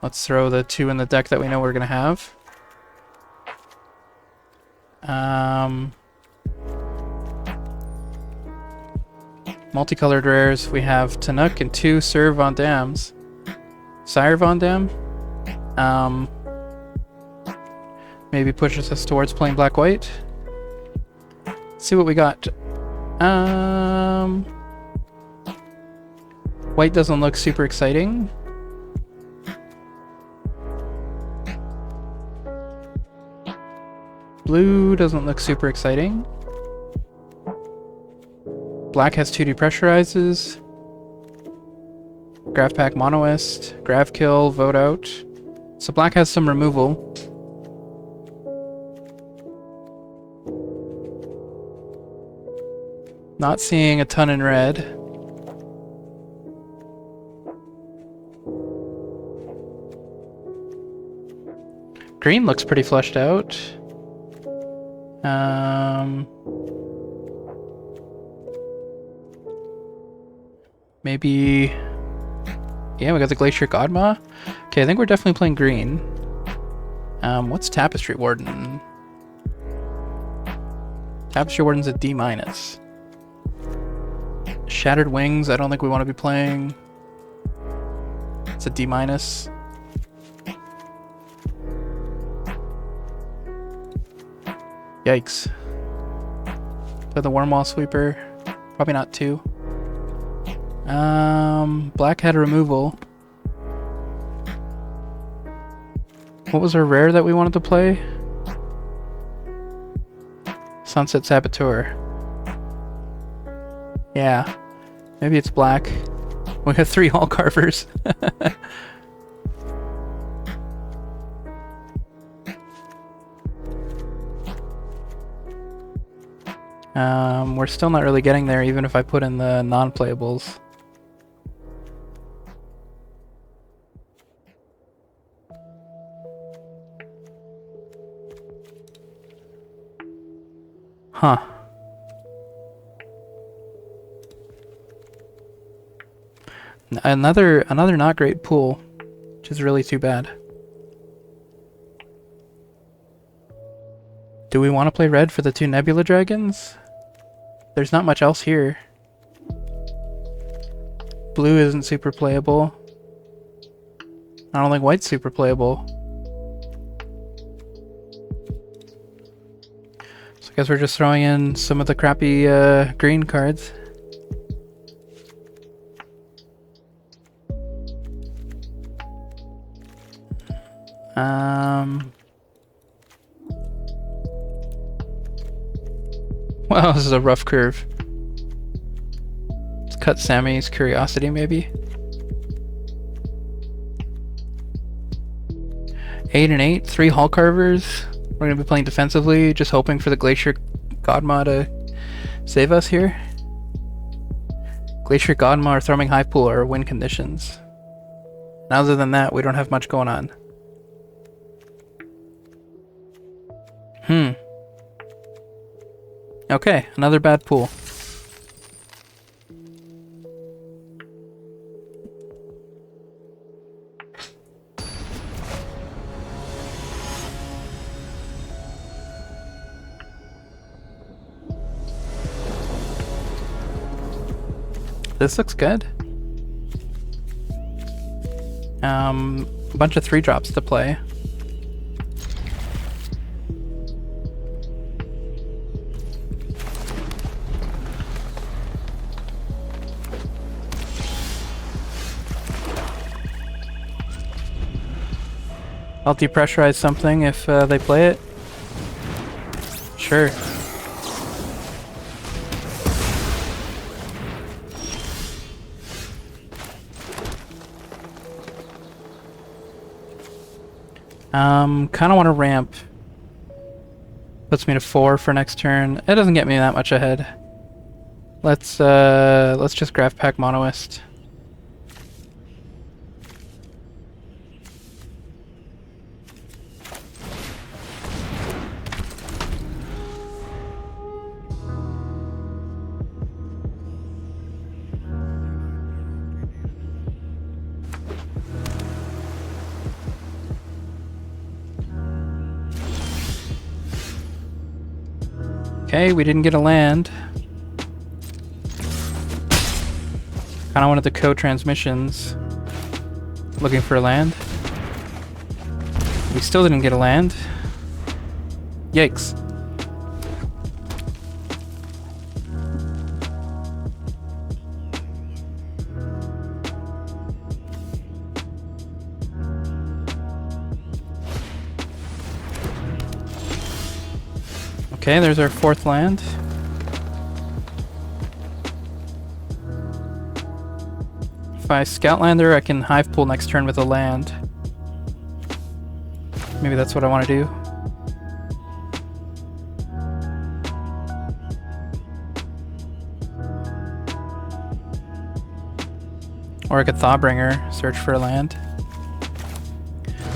[SPEAKER 1] Let's throw the 2 in the deck that we know we're going to have. Multicolored rares, we have Tanuk and 2 Sir Von Dams. Sire Von Dam. Maybe pushes us towards playing black-white. See what we got. White doesn't look super exciting. Blue doesn't look super exciting. Black has 2 depressurizes. Graph Pack Monoist, Grav Kill, vote out. So black has some removal. Not seeing a ton in red. Green looks pretty flushed out. Maybe... Yeah, we got the Glacier Godma. Okay, I think we're definitely playing green. What's Tapestry Warden? Tapestry Warden's a D-. Shattered Wings, I don't think we want to be playing. It's a D-. Yikes. Play the Wormwall Sweeper. Probably not 2. Black had a removal. What was our rare that we wanted to play? Sunset Saboteur. Yeah. Maybe it's black. We have 3 Hall Carvers. We're still not really getting there even if I put in the non-playables. Huh. Another not great pool, which is really too bad. Do we want to play red for the 2 Nebula Dragons? There's not much else here. Blue isn't super playable. I don't think white's super playable. So I guess we're just throwing in some of the crappy green cards. Wow, this is a rough curve. Let's cut Sammy's Curiosity, maybe. 8 and 8, 3 Hall Carvers. We're gonna be playing defensively, just hoping for the Glacier Godma to save us here. Glacier Godma or Thrumming Hive Pool are win conditions. And other than that, we don't have much going on. Okay, another bad pool. This looks good. A bunch of 3-drops to play. I'll depressurize something if they play it. Sure. Kind of want to ramp. Puts me to 4 for next turn. It doesn't get me that much ahead. Let's just Graph Pack Monoist. Okay, we didn't get a land. Kinda wanted the co-transmissions. Looking for a land. We still didn't get a land. Yikes. Okay, there's our 4th land. If I Scoutlander, I can Hive Pool next turn with a land. Maybe that's what I want to do. Or I could Thawbringer, search for a land.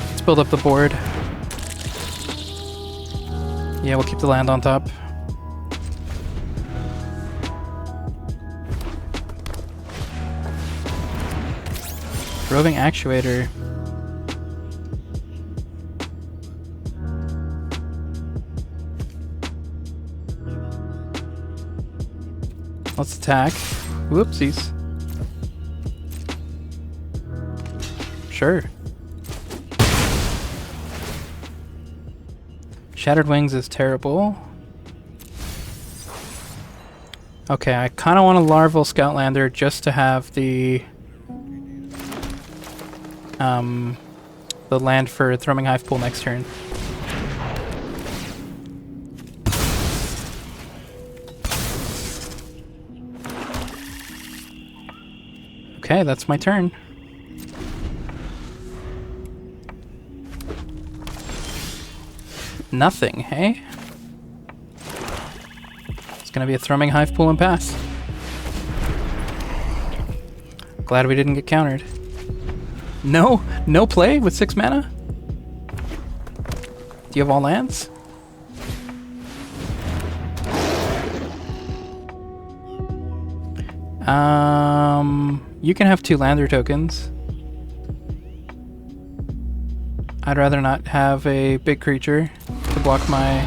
[SPEAKER 1] Let's build up the board. Yeah, we'll keep the land on top. Roving Actuator. Let's attack. Whoopsies. Sure. Shattered Wings is terrible. Okay, I kind of want a Larval Scoutlander just to have the land for Thrumming Hive Pool next turn. Okay, that's my turn. Nothing, hey? It's gonna be a Thrumming Hive Pool and pass. Glad we didn't get countered. No play with 6 mana? Do you have all lands? You can have 2 lander tokens. I'd rather not have a big creature to block my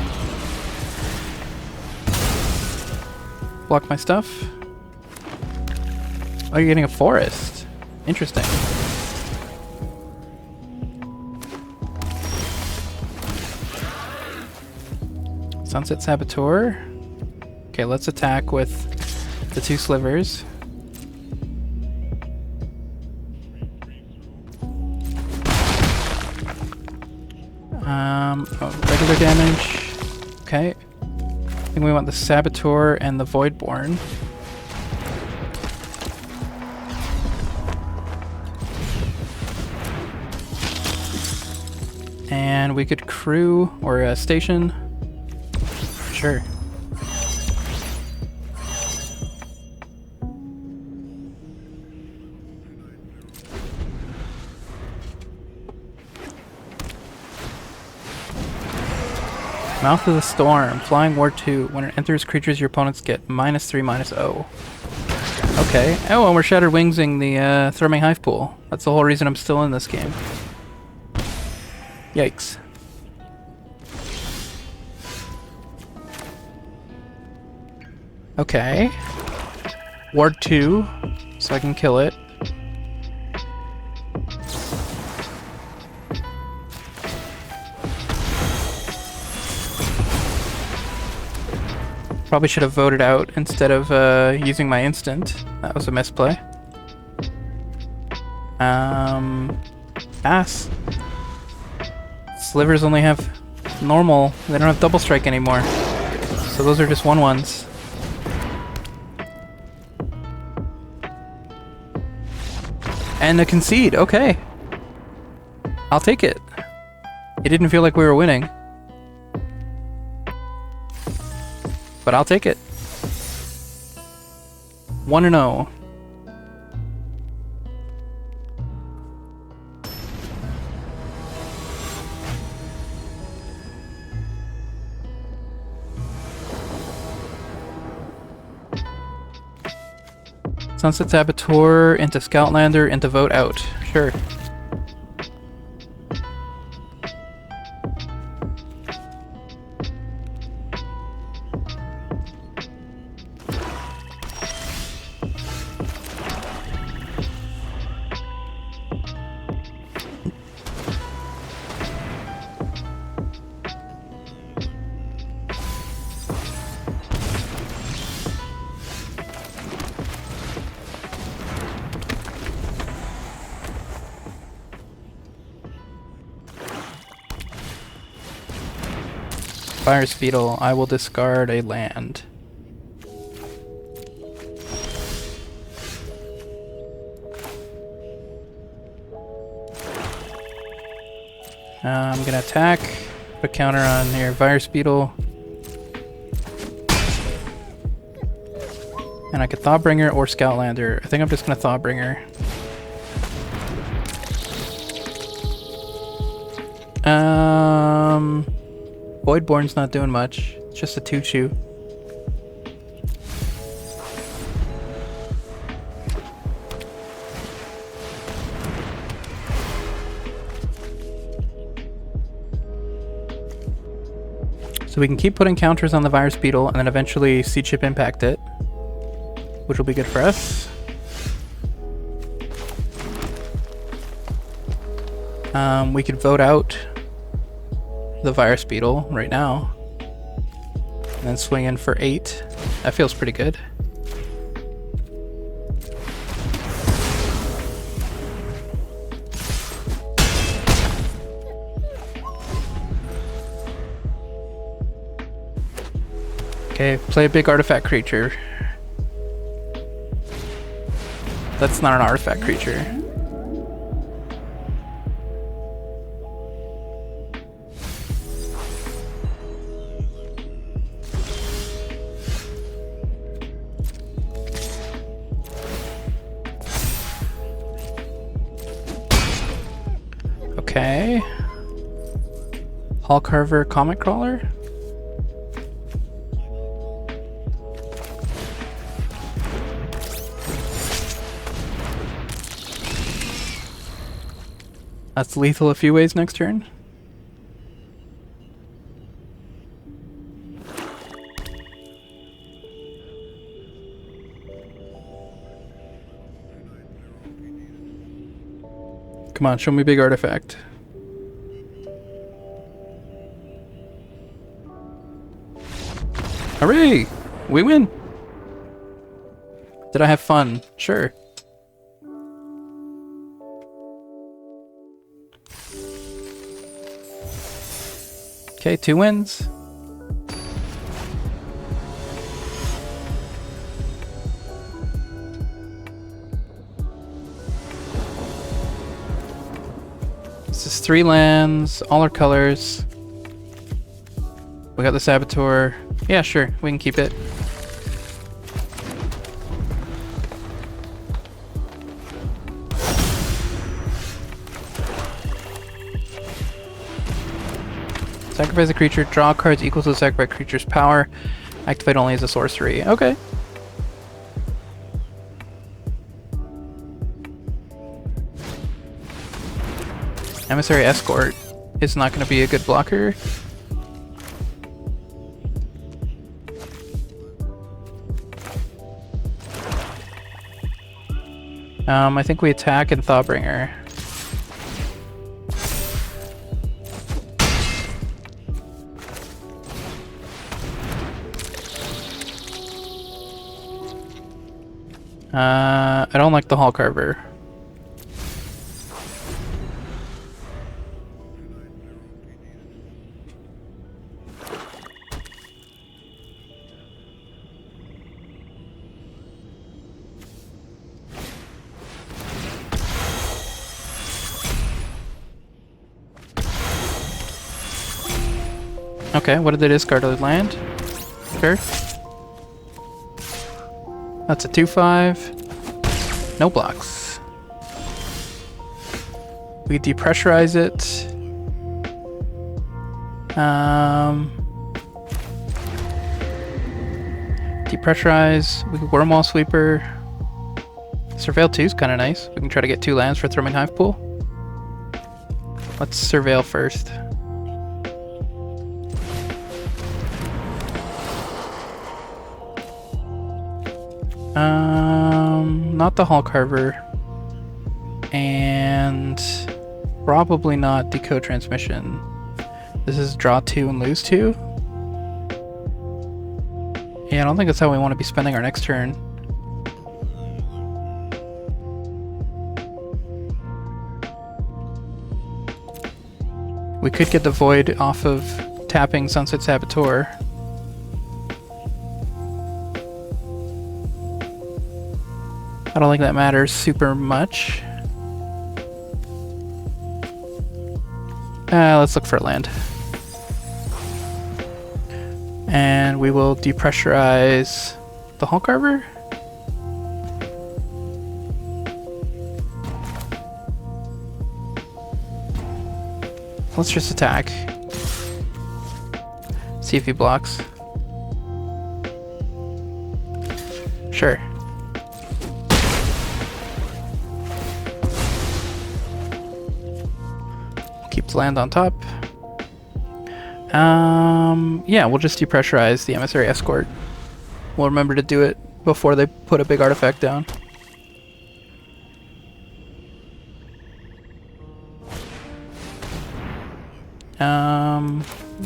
[SPEAKER 1] stuff. Oh, you're getting a forest. Interesting. Sunset Saboteur. Okay, let's attack with the 2 slivers. Regular damage. Okay. I think we want the Saboteur and the Voidborn. And we could crew or station. Sure. Mouth of the Storm, Flying Ward 2. When it enters, creatures your opponents get -3/-0. Okay. Oh, and we're Shattered Wingsing the Thrumming Hive Pool. That's the whole reason I'm still in this game. Yikes. Okay. Ward 2, so I can kill it. Probably should have voted out instead of using my instant. That was a misplay. Pass. Slivers only have normal. They don't have double strike anymore. So those are just 1/1s. And a concede. Okay. I'll take it. It didn't feel like we were winning. But I'll take it. 1-0. Sunset Saboteur into Scoutlander into vote out. Sure. Fire's Fetal, I will discard a land. I'm gonna attack, put a counter on your Virus Beetle. And I could Thawbringer or Scoutlander. I think I'm just gonna Thawbringer. Voidborn's not doing much. It's just a 2-2. So we can keep putting counters on the Virus Beetle and then eventually Seed Chip impact it, which will be good for us. We could vote out the Virus Beetle right now and then swing in for 8. That feels pretty good. Okay, play a big artifact creature. That's not an artifact creature. Okay. Hall Carver, Comet Crawler. That's lethal a few ways next turn. Come on, show me big artifact. Hooray! We win! Did I have fun? Sure. Okay, 2 wins. This is 3 lands, all our colors. We got the Saboteur. Yeah, sure, we can keep it. Sacrifice a creature, draw cards equal to the sacrifice creature's power. Activate only as a sorcery. Okay. Emissary Escort is not going to be a good blocker. I think we attack and Thawbringer. I don't like the Hall Carver. Okay, what did they discard? Land? Sure. That's a 2/5. No blocks. We depressurize it. Depressurize. We can Wormwall Sweeper. Surveil 2 is kind of nice. We can try to get 2 lands for Thrumming Hive Pool. Let's Surveil first. Not the Hall Carver. And probably not Decode Transmission. This is draw 2 and lose 2. Yeah, I don't think that's how we want to be spending our next turn. We could get the Void off of tapping Sunset Saboteur. I don't think that matters super much. Let's look for land. And we will depressurize the Hull Carver. Let's just attack. See if he blocks. Sure. Keep the land on top. Yeah, we'll just depressurize the emissary escort. We'll remember to do it before they put a big artifact down.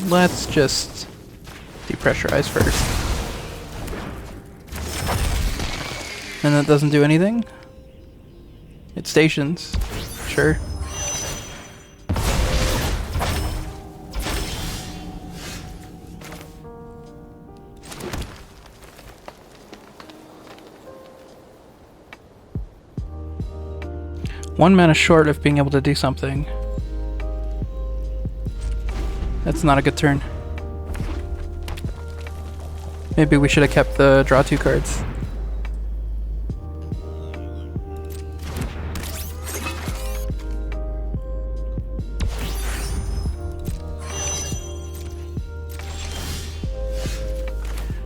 [SPEAKER 1] Let's just depressurize first. And that doesn't do anything? It stations. Sure. One mana short of being able to do something. That's not a good turn. Maybe we should have kept the draw 2 cards.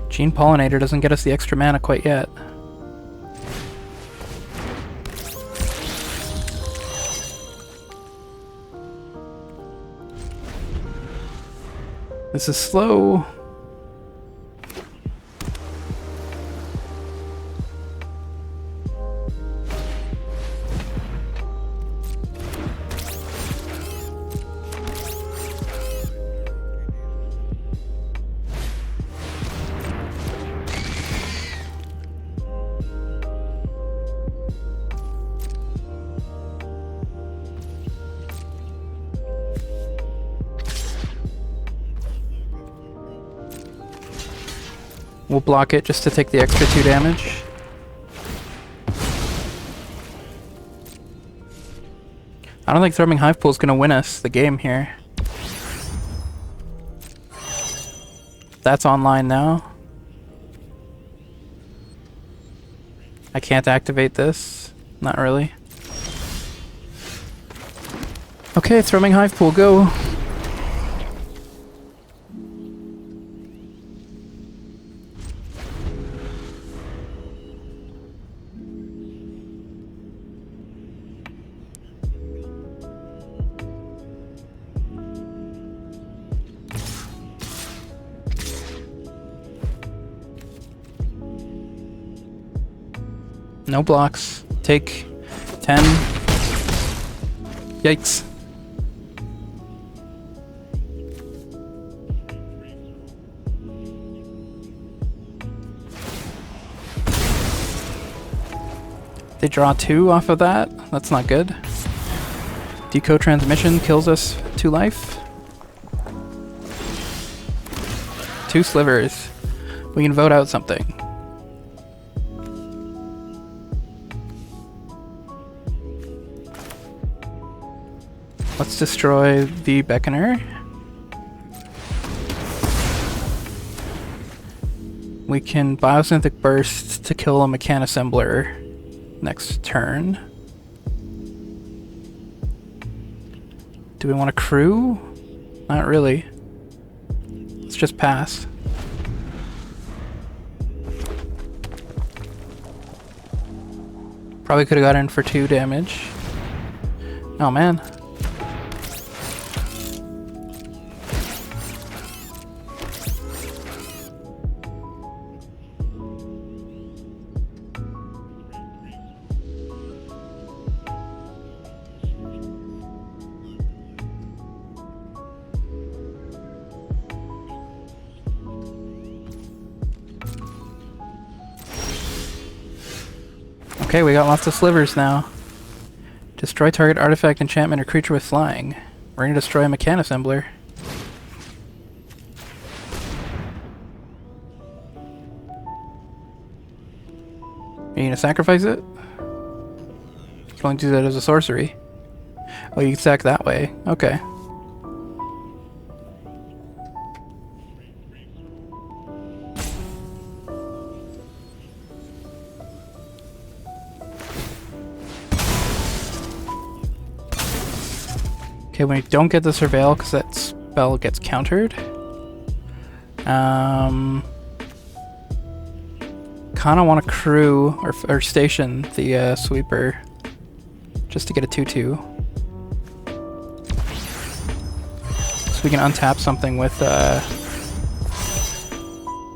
[SPEAKER 1] Gene Pollinator doesn't get us the extra mana quite yet. This is slow. We'll block it just to take the extra 2 damage. I don't think Thrumming Hivepool is going to win us the game here. That's online now. I can't activate this. Not really. Okay, Thrumming Hivepool, go. No blocks. Take 10. Yikes. They draw 2 off of that? That's not good. Decode Transmission kills us 2 life. 2 slivers. We can vote out something. Let's destroy the Beckoner. We can Biosynthetic Burst to kill a Mechanassembler next turn. Do we want a crew? Not really. Let's just pass. Probably could have got in for 2 damage. Oh man. Okay, we got lots of slivers now. Destroy target artifact, enchantment, or creature with flying. We're gonna destroy a Mechanassembler. Are you gonna sacrifice it? You can only do that as a sorcery. Oh, you can sack that way. Okay. Okay, when we don't get the surveil because that spell gets countered. Kinda want to crew or station the sweeper just to get a 2/2. So we can untap something with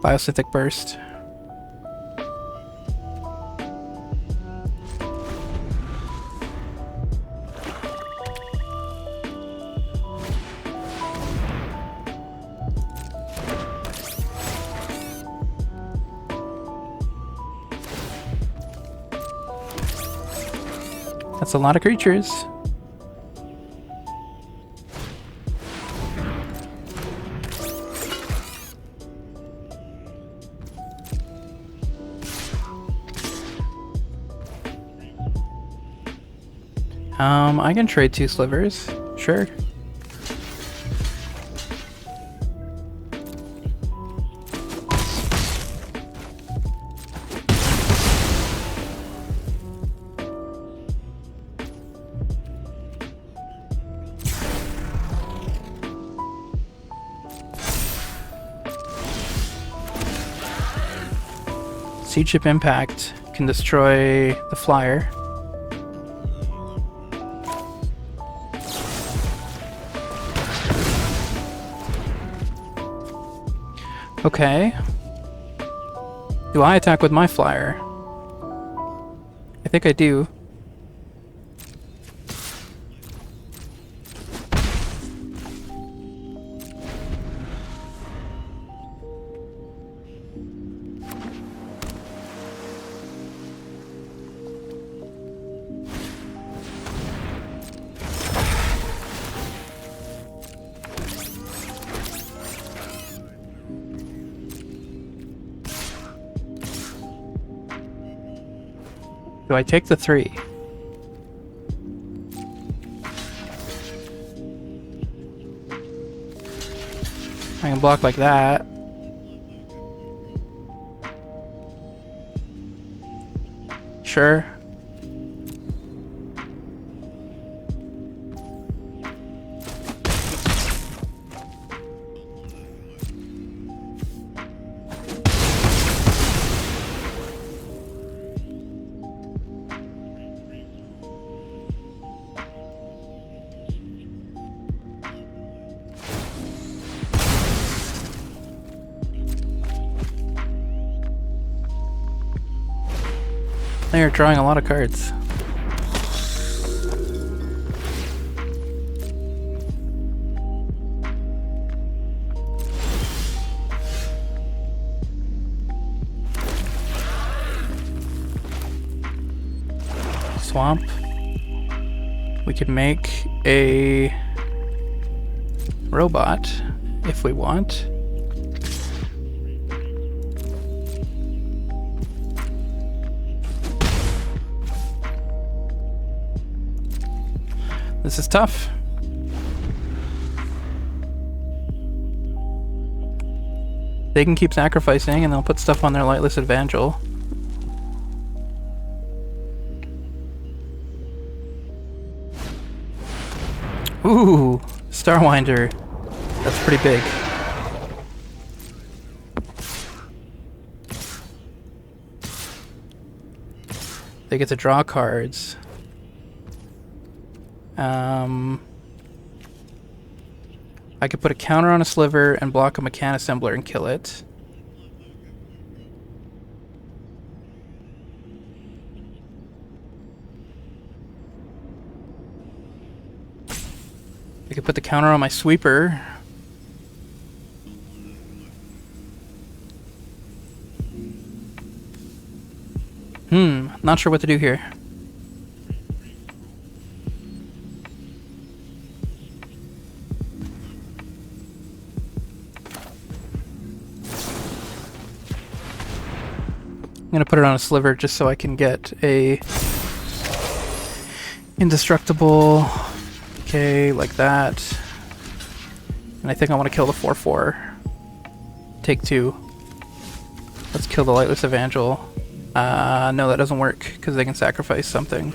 [SPEAKER 1] Biosynthetic Burst. That's a lot of creatures. I can trade 2 slivers. Sure. Seed Chip Impact can destroy the flyer. Okay. Do I attack with my flyer? I think I do. Do I take the 3? I can block like that. Sure. They are drawing a lot of cards. Swamp. We could make a robot if we want. This is tough. They can keep sacrificing and they'll put stuff on their Lightless Evangel. Ooh, Starwinder. That's pretty big. They get to draw cards. I could put a counter on a sliver and block a Mechanassembler and kill it. I could put the counter on my sweeper. Not sure what to do here. I'm gonna put it on a sliver just so I can get a indestructible. Okay, like that. And I think I want to kill the 4/4. Take 2. Let's kill the Lightless Evangel. No, that doesn't work because they can sacrifice something.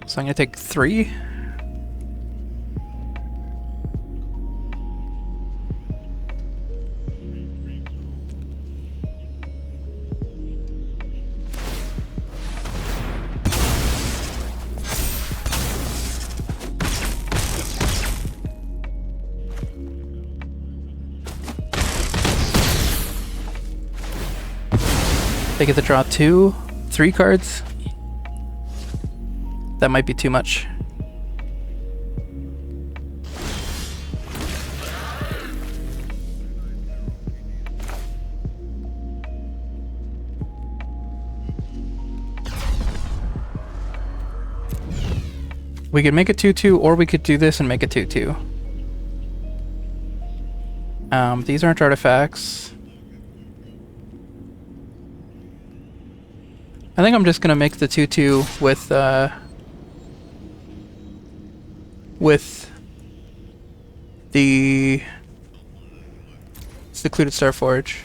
[SPEAKER 1] So I'm gonna take 3. They get to draw 2, 3 cards. That might be too much. We could make it 2/2, or we could do this and make it 2/2. These aren't artifacts. I think I'm just gonna make the 2/2 with the Secluded Starforge.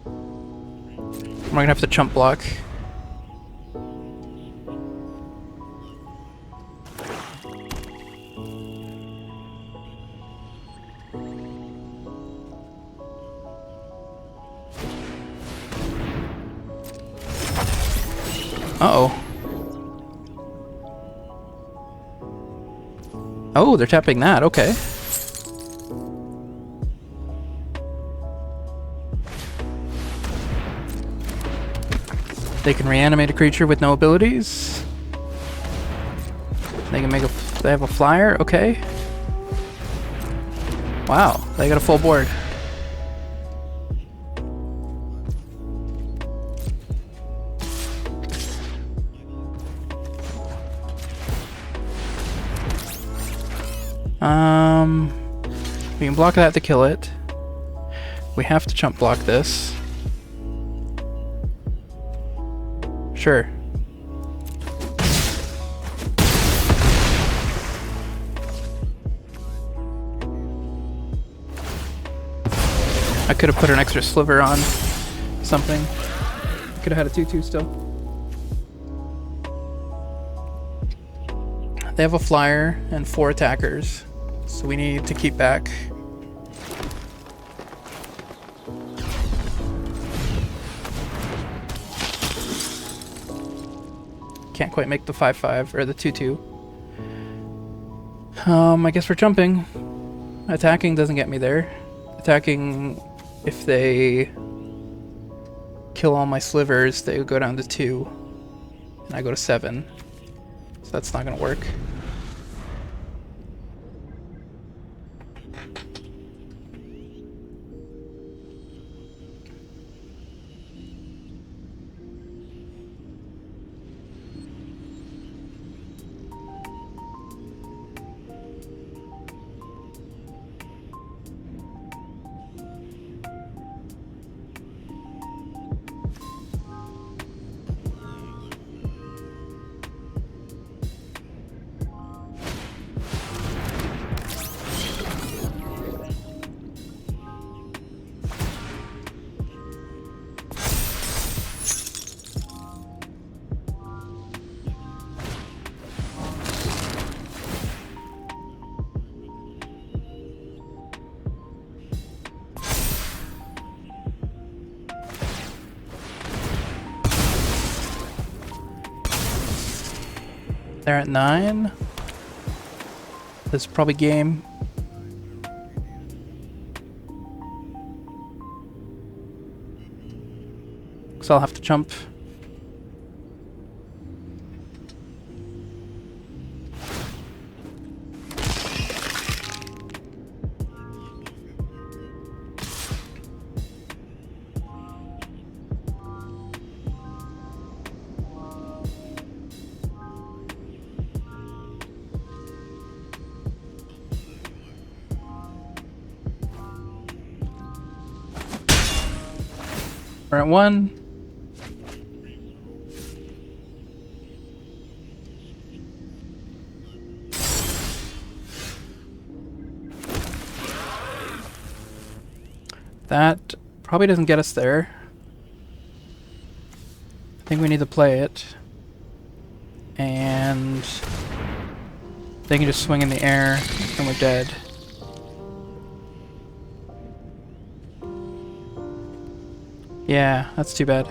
[SPEAKER 1] I'm gonna have to chump block. Uh-oh. Oh, they're tapping that, okay. They can reanimate a creature with no abilities. They can make they have a flyer, okay. Wow, they got a full board. We can block that to kill it. We have to chump block this. Sure. I could have put an extra sliver on something. Could have had a 2/2 still. They have a flyer and 4 attackers, so we need to keep back. Can't quite make the 5/5 or the 2/2. I guess we're jumping. Attacking doesn't get me there. Attacking, if they kill all my slivers, they would go down to 2, and I go to 7. So that's not gonna work. They're at 9. This is probably game. So I'll have to jump. We're at 1. That probably doesn't get us there. I think we need to play it. And they can just swing in the air and we're dead. Yeah, that's too bad.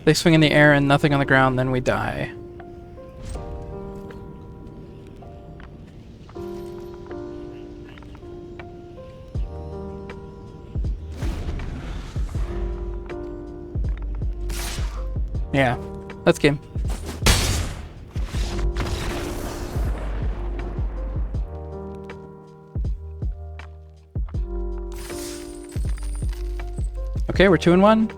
[SPEAKER 1] They swing in the air and nothing on the ground, then we die. Yeah, that's game. Okay, we're 2-1.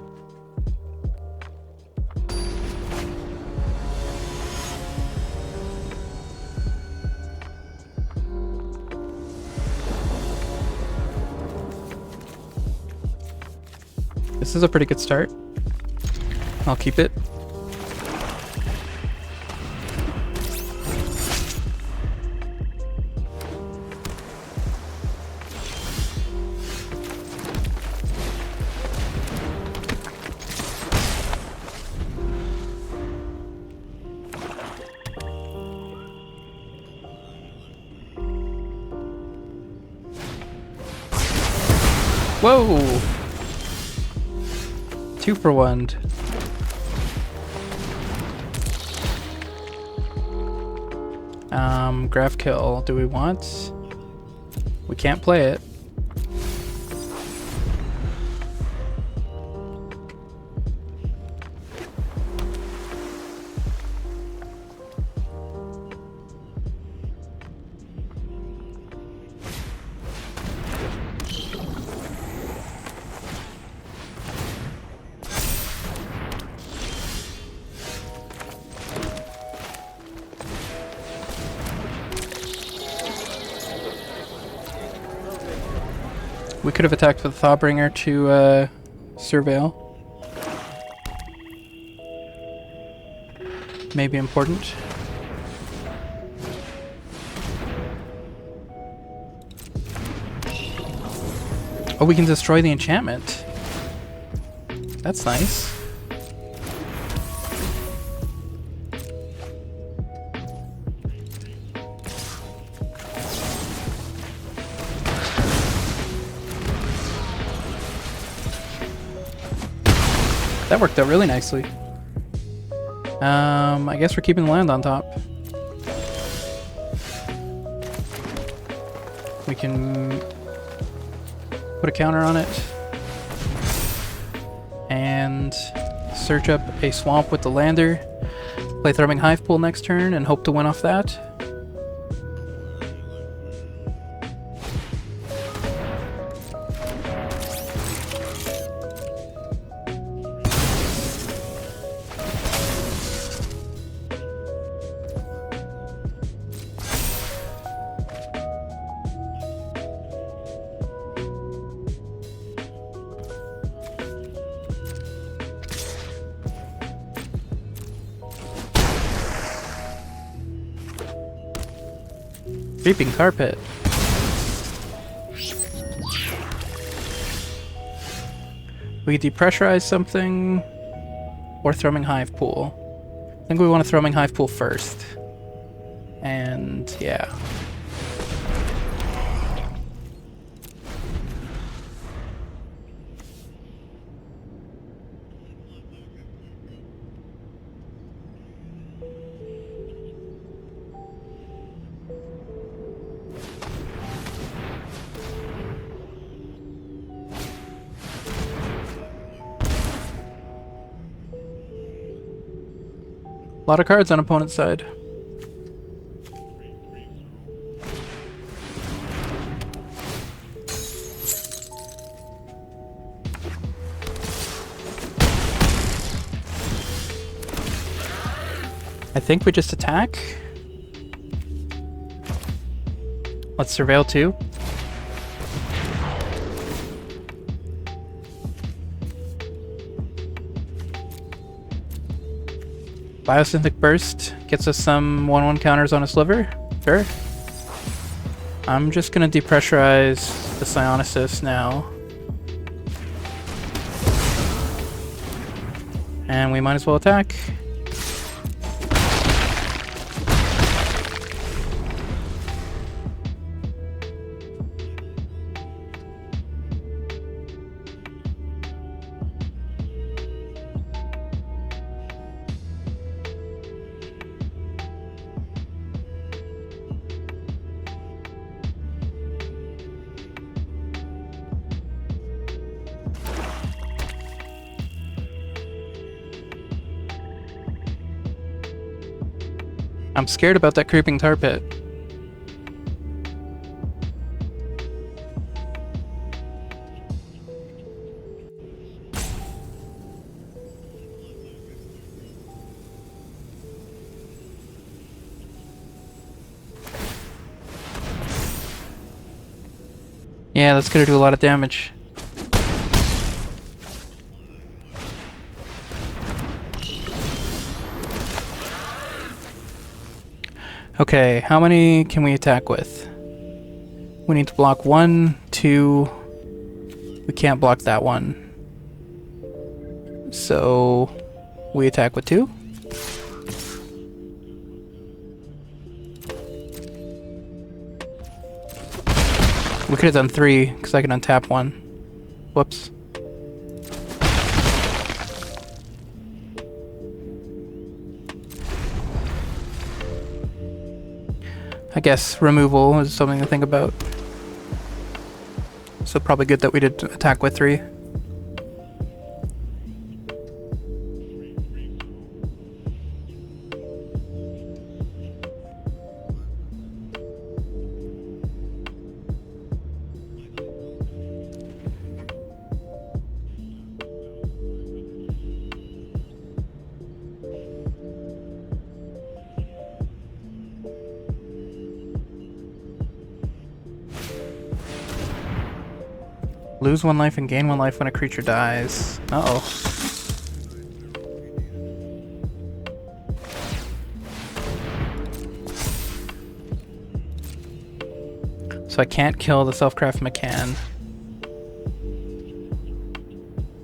[SPEAKER 1] This is a pretty good start. I'll keep it. Whoa! 2 for 1. Graph kill. Do we want? We can't play it. We could have attacked with Thawbringer to surveil. Maybe important. Oh, we can destroy the enchantment. That's nice. That worked out really nicely. I guess we're keeping the land on top. We can put a counter on it. And search up a swamp with the lander. Play Thrumming Hive Pool next turn and hope to win off that. Creeping Carpet. We could depressurize something or Thrumming Hive Pool. I think we want a Thrumming Hive Pool first. And yeah. A lot of cards on opponent's side. I think we just attack. Let's surveil too. Biosynthetic Burst gets us some 1/1 counters on a sliver. Sure. I'm just gonna depressurize the Psionicist now. And we might as well attack. I'm scared about that creeping tar pit. Yeah, that's gonna do a lot of damage. Okay, how many can we attack with? We need to block 1, 2. We can't block that one. So we attack with 2. We could have done 3, because I can untap 1. Whoops. I guess removal is something to think about. So probably good that we did attack with 3. Lose 1 life and gain 1 life when a creature dies. Uh-oh. So I can't kill the Self-Craft McCann.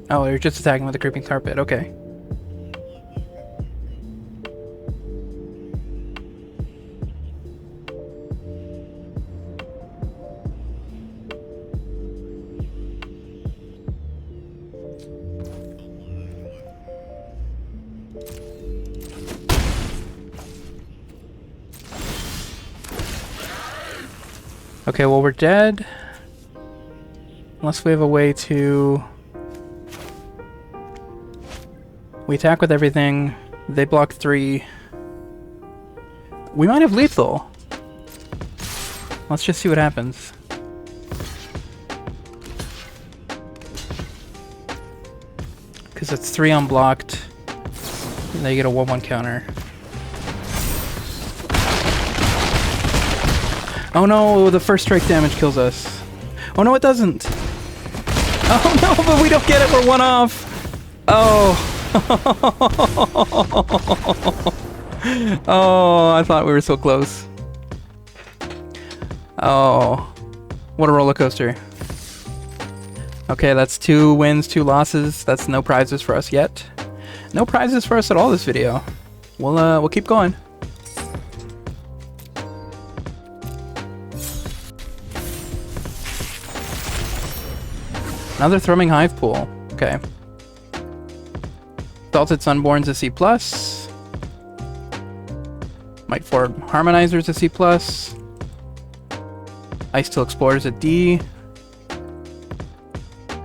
[SPEAKER 1] Oh, you're just attacking with the creeping tar pit. Okay. Okay, well, we're dead. Unless we have a way to... We attack with everything. They block 3. We might have lethal. Let's just see what happens. Because it's 3 unblocked. And they get a 1/1 counter. Oh no, the first strike damage kills us. Oh no, it doesn't. Oh no, but we don't get it, we're 1 off. Oh. Oh, I thought we were so close. Oh, what a roller coaster. Okay, that's 2 wins, 2 losses. That's no prizes for us yet. No prizes for us at all this video. We'll keep going. Another Thrumming Hive pool. Okay. Salted Sunborn's a C+. Mightform Harmonizer's a C+. Icetill Explorer's a D.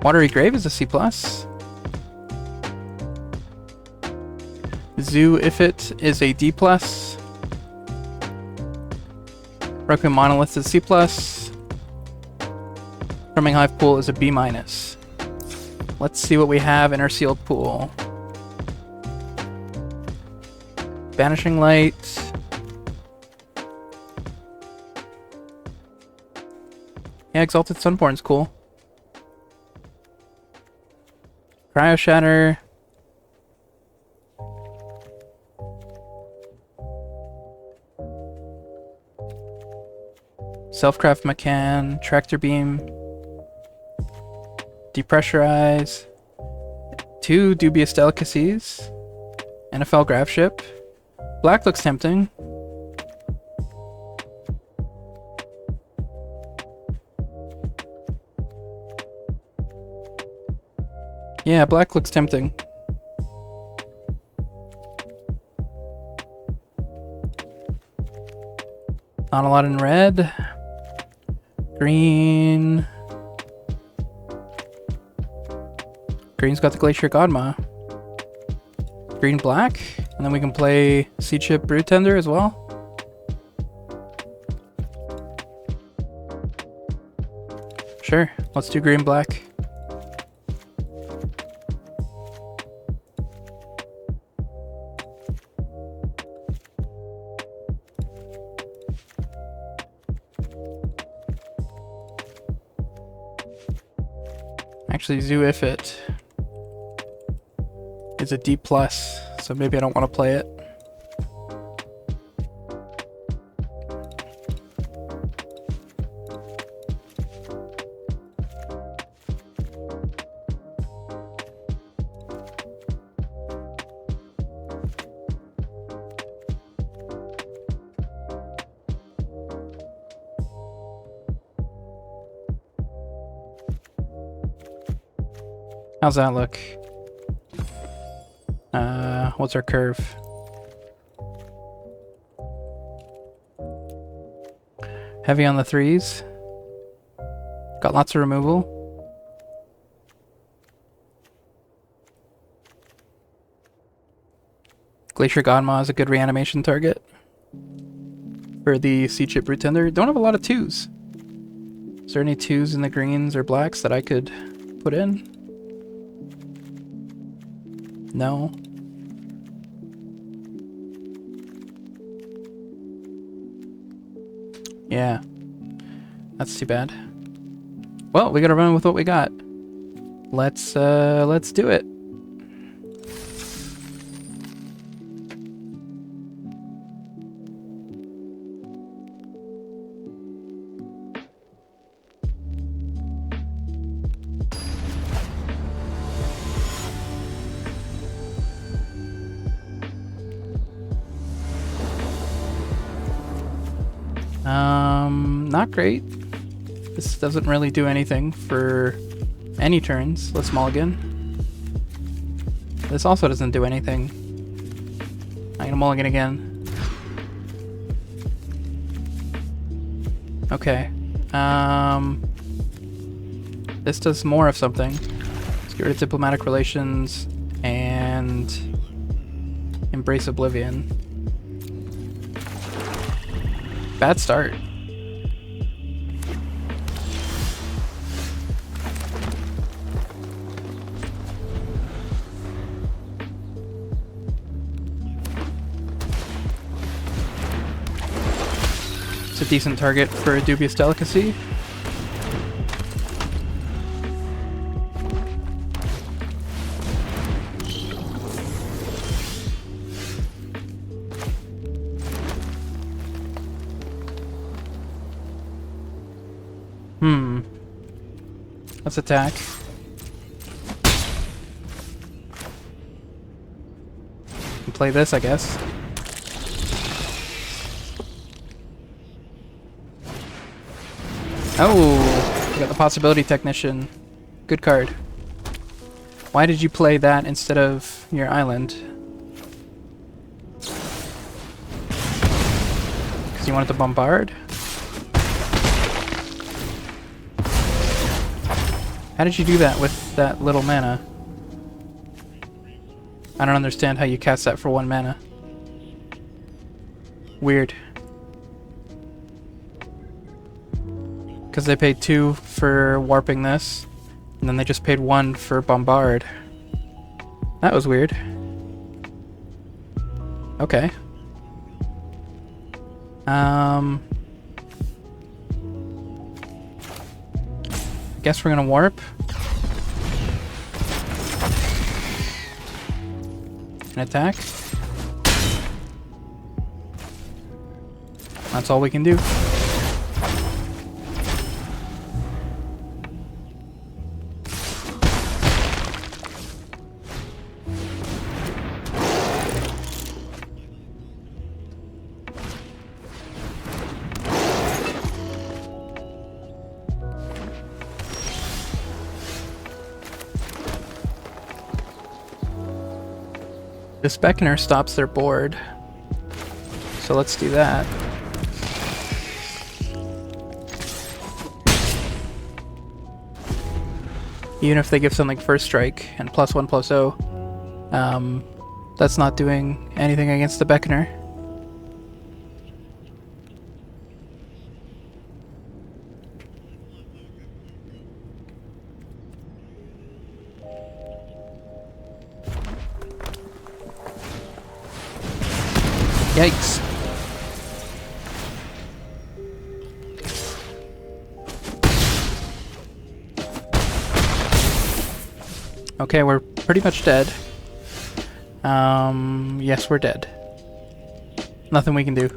[SPEAKER 1] Watery Grave is a C+. Zoo Ifit is a D+. Requiem Monolith is C+. Thrumming Hive pool is a B-. Let's see what we have in our sealed pool. Banishing Light. Yeah, Exalted Sunborn's cool. Cryo Shatter. Self-Craft McCann. Tractor Beam. Depressurize. 2 Dubious Delicacies. NFL Graph Ship. Black looks tempting. Yeah, black looks tempting. Not a lot in red. Green. Green's got the Glacier Godma. Green black. And then we can play Sea Chip Brood Tender as well. Sure, let's do green black. Actually, Zoo Ifit is a D+, so maybe I don't want to play it. How's that look? What's our curve? Heavy on the 3s. Got lots of removal. Glacier Godmaw is a good reanimation target for the Sea-Chip Brute Tender. Don't have a lot of 2s. Is there any 2s in the greens or blacks that I could put in? No. Yeah. That's too bad. Well, we gotta run with what we got. Let's do it. Not great. This doesn't really do anything for any turns. Let's mulligan. This also doesn't do anything. I'm gonna mulligan again. Okay. This does more of something. Let's get rid of diplomatic relations and embrace oblivion. Bad start. It's a decent target for a Dubious Delicacy. Let's attack. And play this, I guess. Oh, we got the Possibility Technician. Good card. Why did you play that instead of your island? Because you wanted to bombard? How did you do that with that little mana? I don't understand how you cast that for 1 mana. Weird. Because they paid 2 for warping this, and then they just paid 1 for bombard. That was weird. Okay. Guess we're gonna warp. And attack. That's all we can do. This Beckoner stops their board, so let's do that. Even if they give something first strike and +1/+0, that's not doing anything against the Beckoner. Yikes. Okay, we're pretty much dead. Yes, we're dead. Nothing we can do.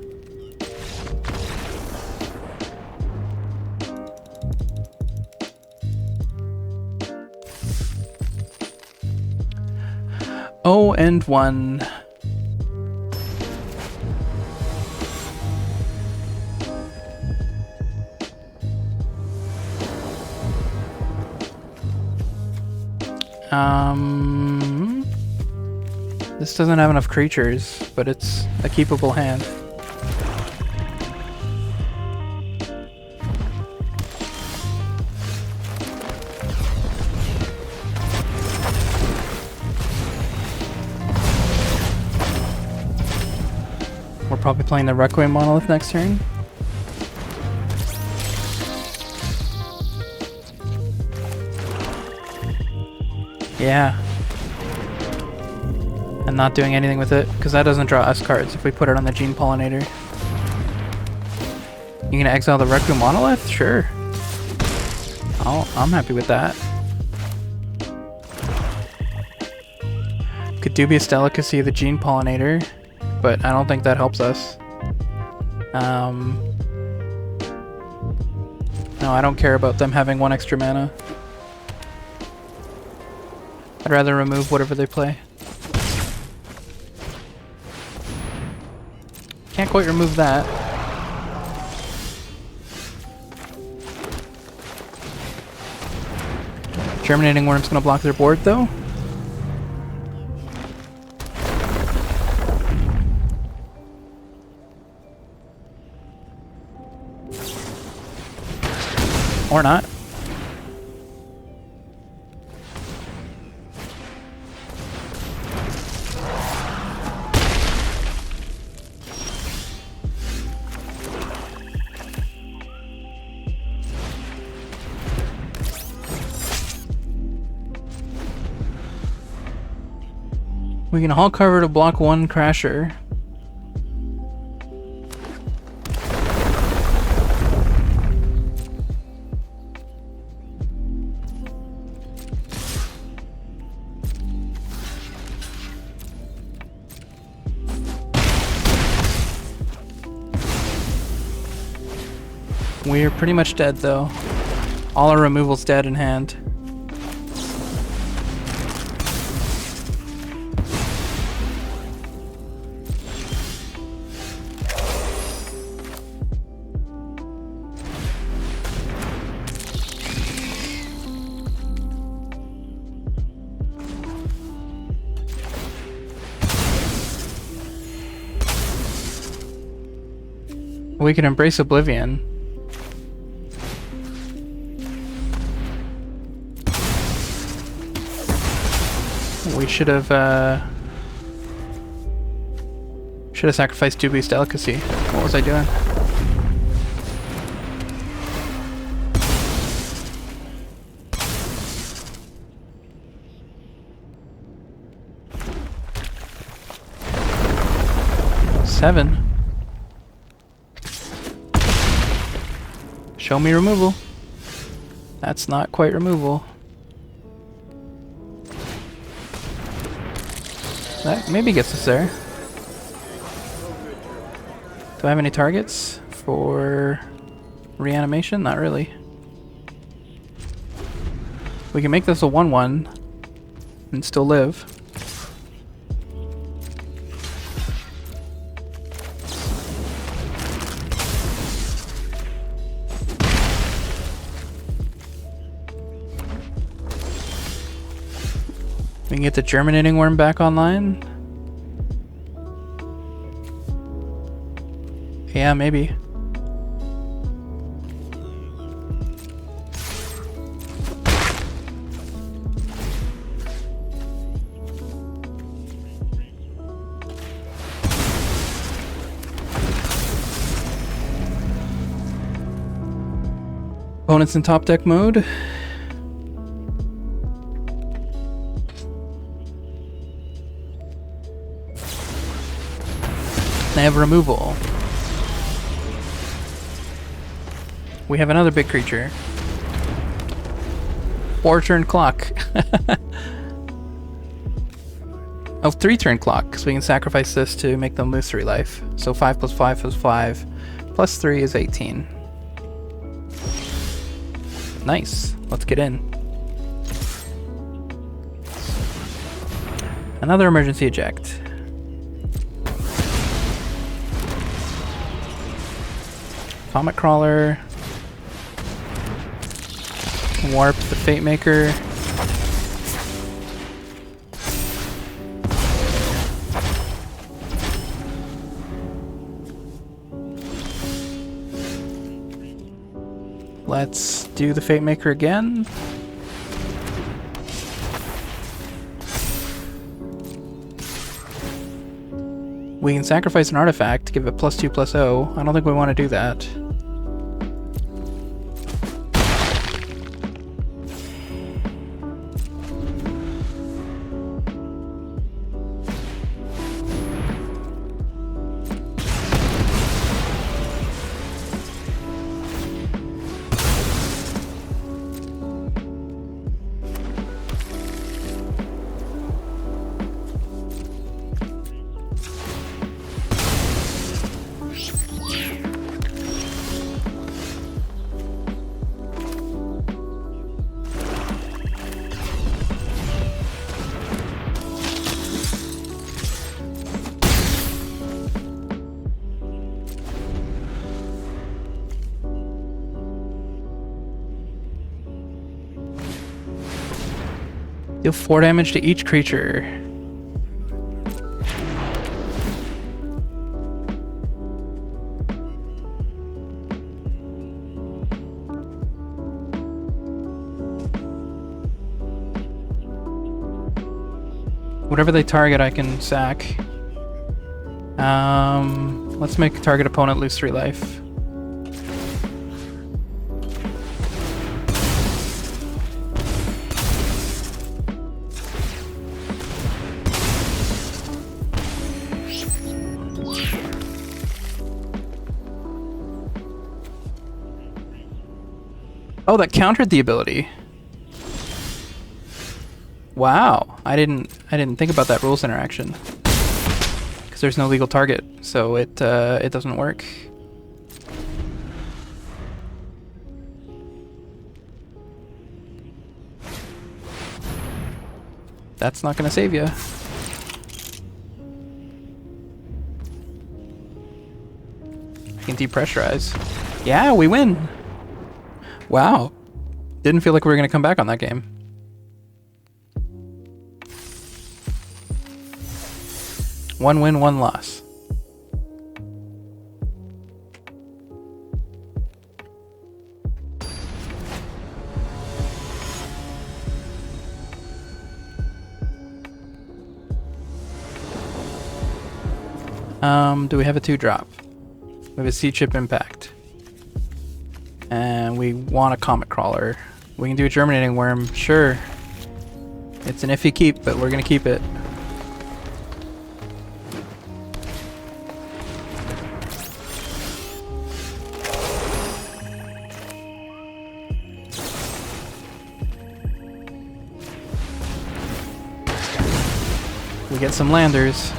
[SPEAKER 1] Oh, and 1. This doesn't have enough creatures, but it's a keepable hand. We're probably playing the Requiem Monolith next turn. Yeah. And not doing anything with it, because that doesn't draw us cards if we put it on the Gene Pollinator. You gonna exile the Requiem Monolith? Sure. I'm happy with that. Could Dubious Delicacy the Gene Pollinator, but I don't think that helps us. No, I don't care about them having 1 extra mana. I'd rather remove whatever they play. Can't quite remove that. Germinating Worm's gonna block their board though. Or not. We can Hull Cover to block 1 Crasher. We're pretty much dead though. All our removal's dead in hand. We can Embrace Oblivion. We should have sacrificed Dubious Delicacy. What was I doing? Seven. Show me removal. That's not quite removal. That maybe gets us there. Do I have any targets for reanimation? Not really. We can make this a 1/1 and still live. We can get the Germinating Worm back online. Yeah, maybe. Opponents in top deck mode. They have removal. We have another big creature. 4-turn clock. Oh, 3-turn clock, because we can sacrifice this to make them lose 3 life. So 5 plus 5 is 5, plus 3 is 18. Nice. Let's get in. Another emergency eject. Comet Crawler. Warp the Fate Maker. Let's do the Fate Maker again. We can sacrifice an artifact to give it +2/+0. I don't think we want to do that. Deal 4 damage to each creature. Whatever they target, I can sack. Let's make target opponent lose 3 life. Oh, that countered the ability. Wow, I didn't think about that rules interaction. Because there's no legal target, so it doesn't work. That's not gonna save you. I can depressurize. Yeah, we win. Wow. Didn't feel like we were going to come back on that game. One win, one loss. Do we have a 2-drop? We have a Sea Chip Impact. And we want a Comet Crawler. We can do a Germinating Worm, sure. It's an iffy keep, but we're gonna keep it. We get some landers.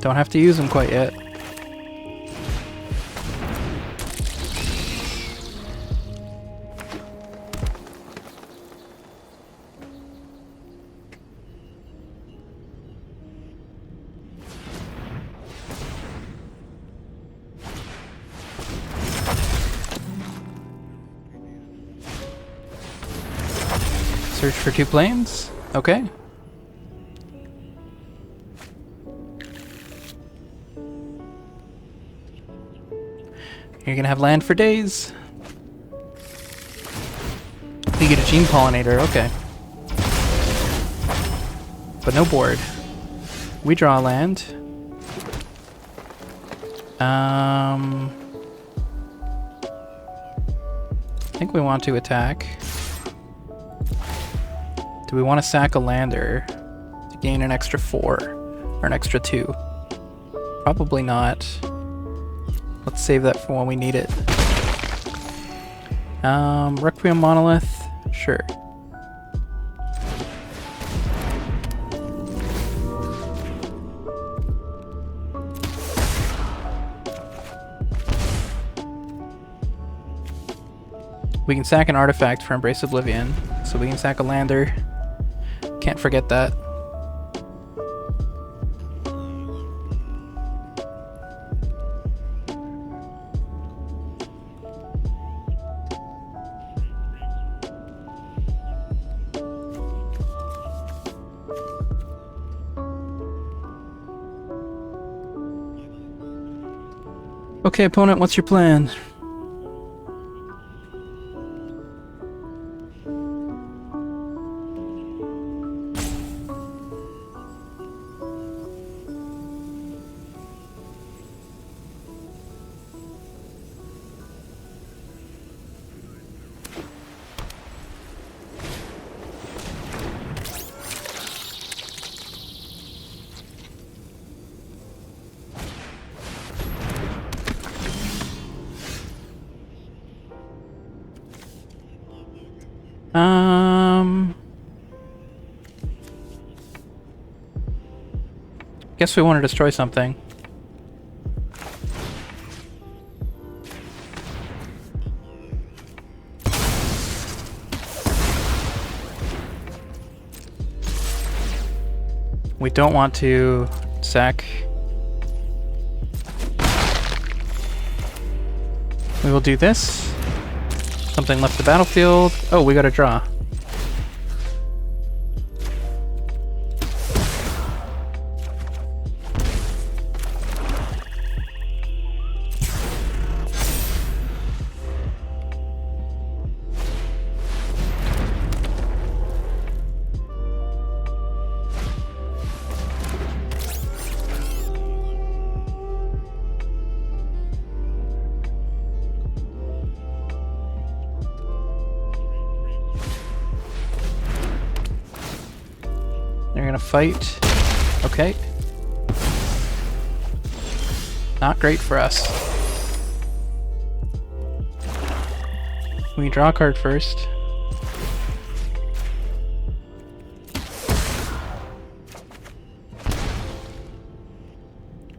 [SPEAKER 1] Don't have to use them quite yet. Search for 2 planes? Okay. You're gonna have land for days. You get a Gene Pollinator, okay. But no board. We draw land. I think we want to attack. Do we want to sack a lander to gain an extra 4 or an extra 2? Probably not. Let's save that for when we need it. Requiem Monolith? Sure. We can sack an artifact for Embrace Oblivion, so we can sack a lander. Can't forget that. Okay, opponent, what's your plan? Guess we want to destroy something. We don't want to sack. We will do this. Something left the battlefield. Oh, we got a draw. They're gonna fight. Okay. Not great for us. We draw a card first.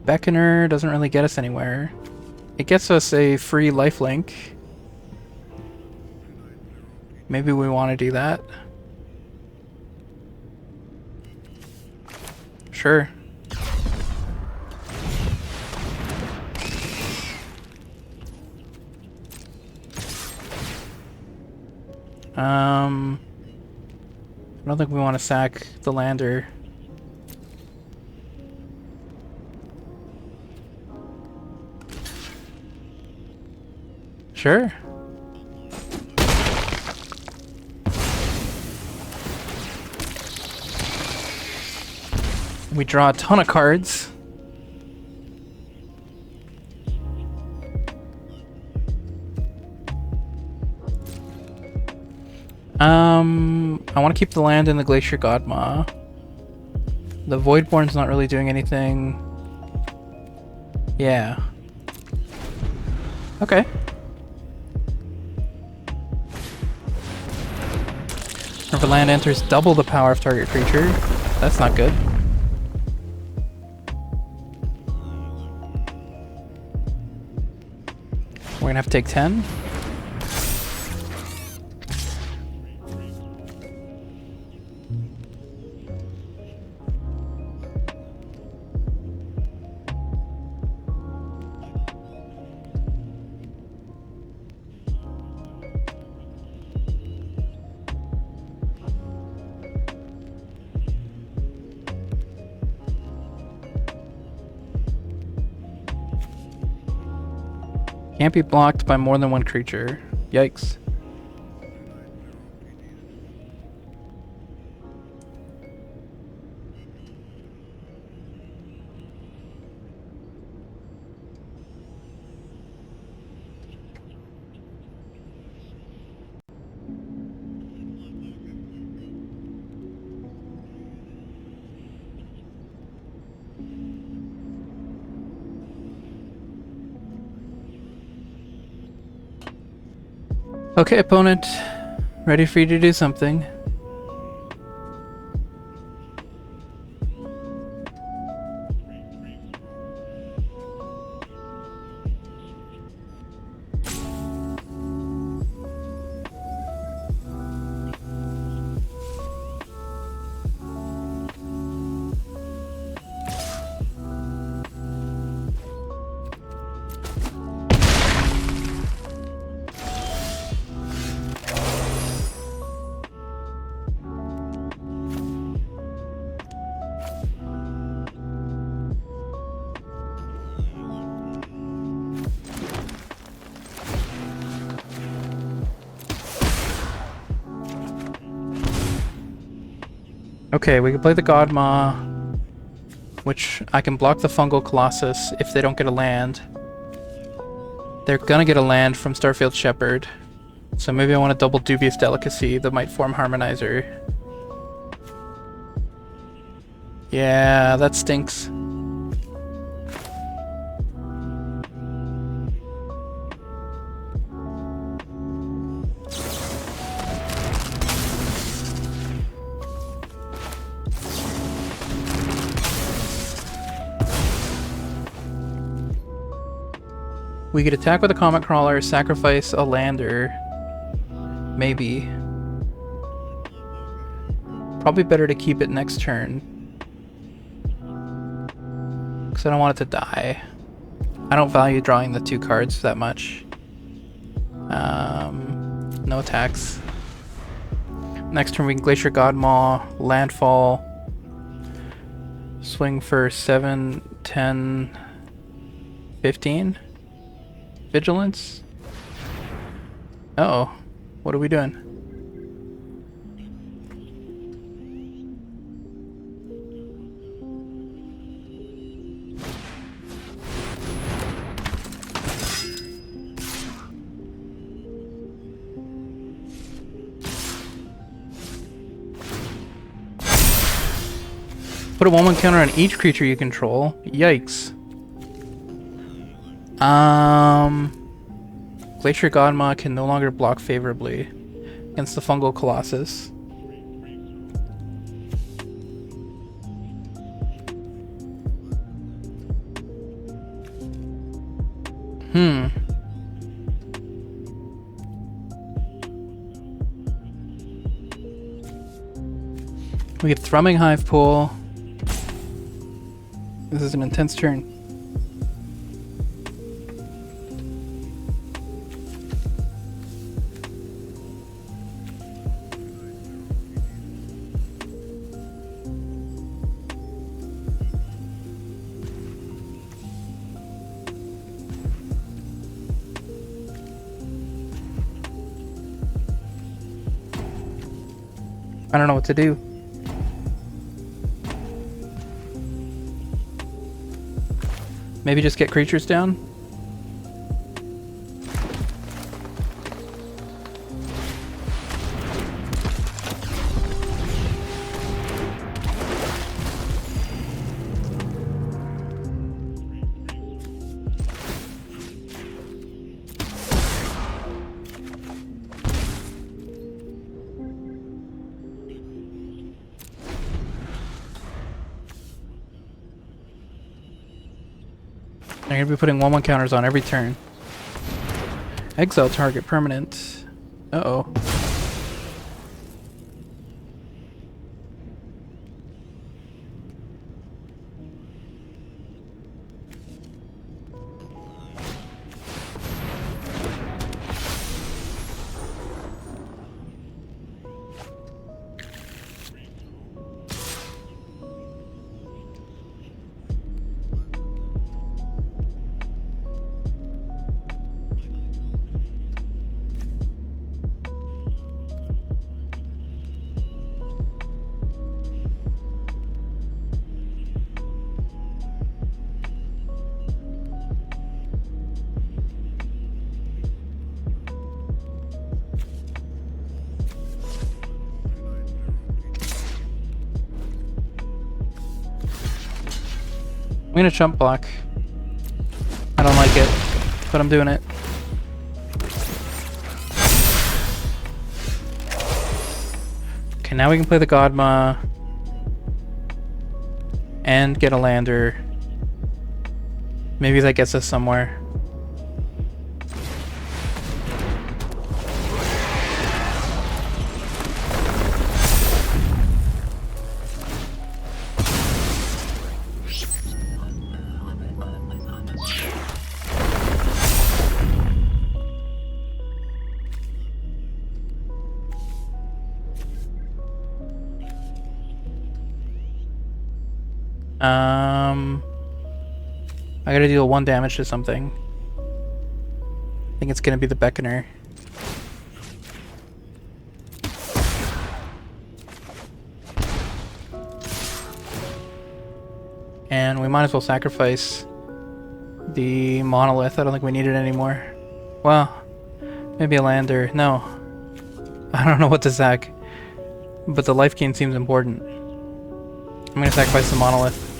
[SPEAKER 1] Beckoner doesn't really get us anywhere. It gets us a free lifelink. Maybe we want to do that. Sure. I don't think we want to sack the lander. Sure. We draw a ton of cards. I want to keep the land in the Glacier Godmaw. The Voidborn's not really doing anything. Yeah. Okay. Whenever land enters, double the power of target creature. That's not good. We're gonna have to take 10. Can't be blocked by more than one creature. Yikes. Okay, opponent. Ready for you to do something. Okay, we can play the Godmaw, which I can block the Fungal Colossus if they don't get a land. They're gonna get a land from Starfield Shepherd, so maybe I want to double Dubious Delicacy, the Might Form Harmonizer. Yeah, that stinks. We could attack with a Comet Crawler, sacrifice a lander. Maybe. Probably better to keep it next turn. Because I don't want it to die. I don't value drawing the 2 cards that much. No attacks. Next turn we can Glacier Godmaw, Landfall. Swing for 7, 10, 15. Vigilance? Uh-oh. What are we doing? Put a 1/1 counter on each creature you control. Yikes. Glacier Godmaw can no longer block favorably against the Fungal Colossus. We get Thrumming Hive Pool. This is an intense turn. I don't know what to do. Maybe just get creatures down? I'm gonna be putting 1/1 counters on every turn. Exile target permanent. Uh-oh. I'm gonna chump block. I don't like it, but I'm doing it. Okay, now we can play the Godma and get a lander. Maybe that gets us somewhere. I gotta deal 1 damage to something. I think it's gonna be the Beckoner. And we might as well sacrifice the Monolith. I don't think we need it anymore. Well, maybe a lander. No. I don't know what to sack. But the life gain seems important. I'm gonna sacrifice the Monolith.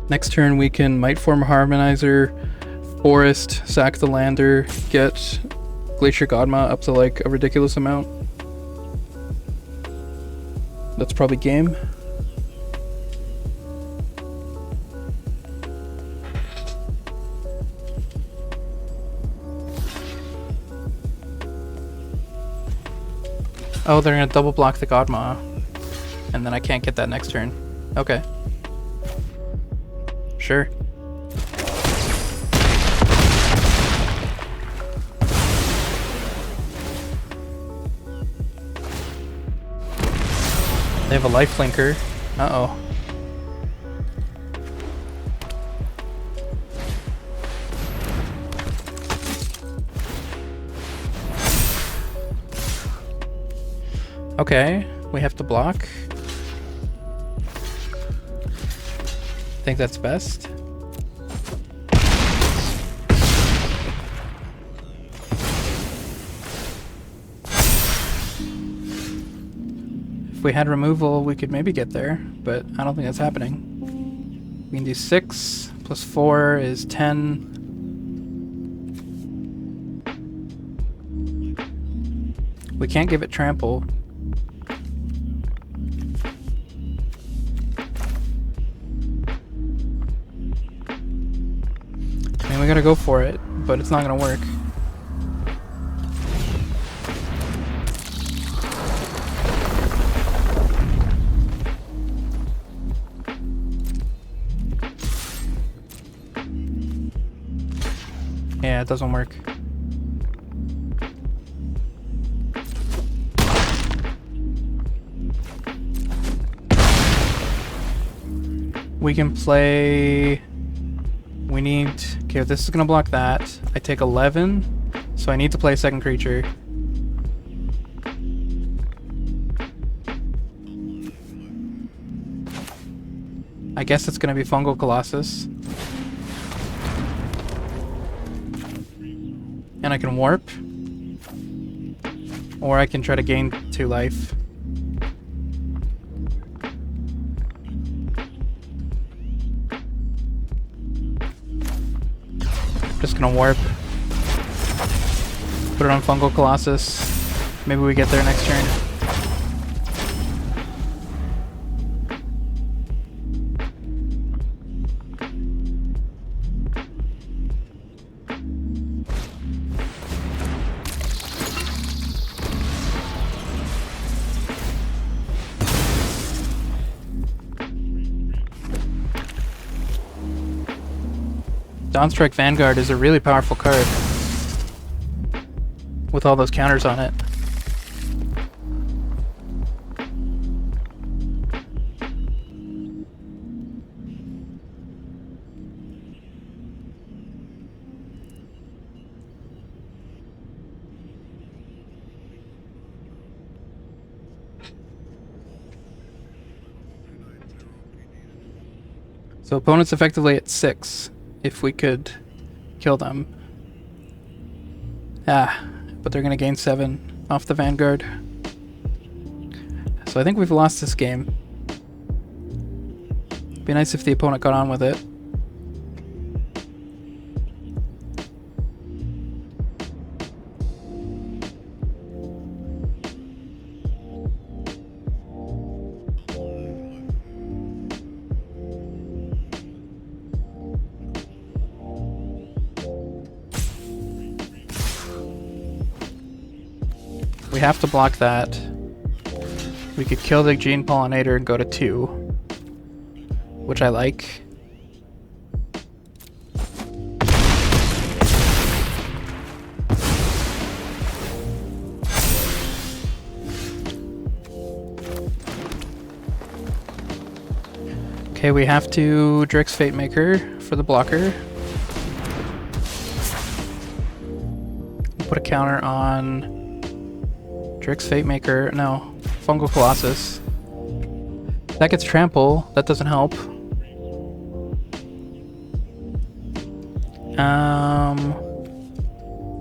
[SPEAKER 1] Next turn we can Might Form Harmonizer, Forest, sack the lander, get Glacier Godma up to like a ridiculous amount. That's probably game. Oh, they're gonna double block the Godma. And then I can't get that next turn. Okay. Sure. They have a life linker. Uh-oh. Okay, we have to block. I think that's best. If we had removal, we could maybe get there, but I don't think that's happening. We can do 6 plus 4 is 10. We can't give it trample. We gotta go for it, but it's not gonna work. Yeah, it doesn't work. We can play... We need... Okay, this is gonna block that. I take 11, so I need to play a second creature. I guess it's gonna be Fungal Colossus. And I can warp. Or I can try to gain 2 life. Just gonna warp. Put it on Fungal Colossus. Maybe we get there next turn. Dawnstrike Vanguard is a really powerful card with all those counters on it. So opponent's effectively at 6, if we could kill them. But they're gonna gain 7 off the Vanguard. So I think we've lost this game. Be nice if the opponent got on with it. We have to block that. We could kill the Gene Pollinator and go to 2, which I like. Okay, we have to Drix Fatemaker for the blocker. Put a counter on Drix Fatemaker. No, Fungal Colossus. That gets Trample. That doesn't help.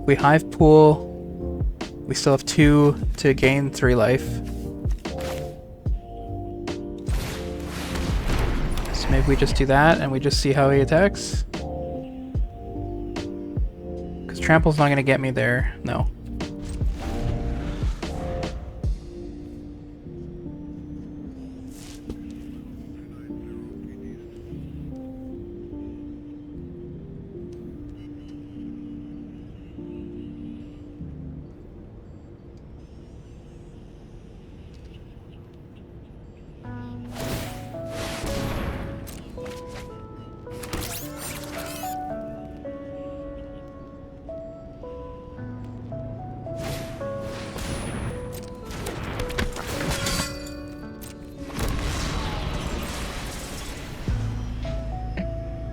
[SPEAKER 1] We Hive Pool. We still have 2 to gain 3 life. So maybe we just do that and we just see how he attacks. Because Trample's not going to get me there. No.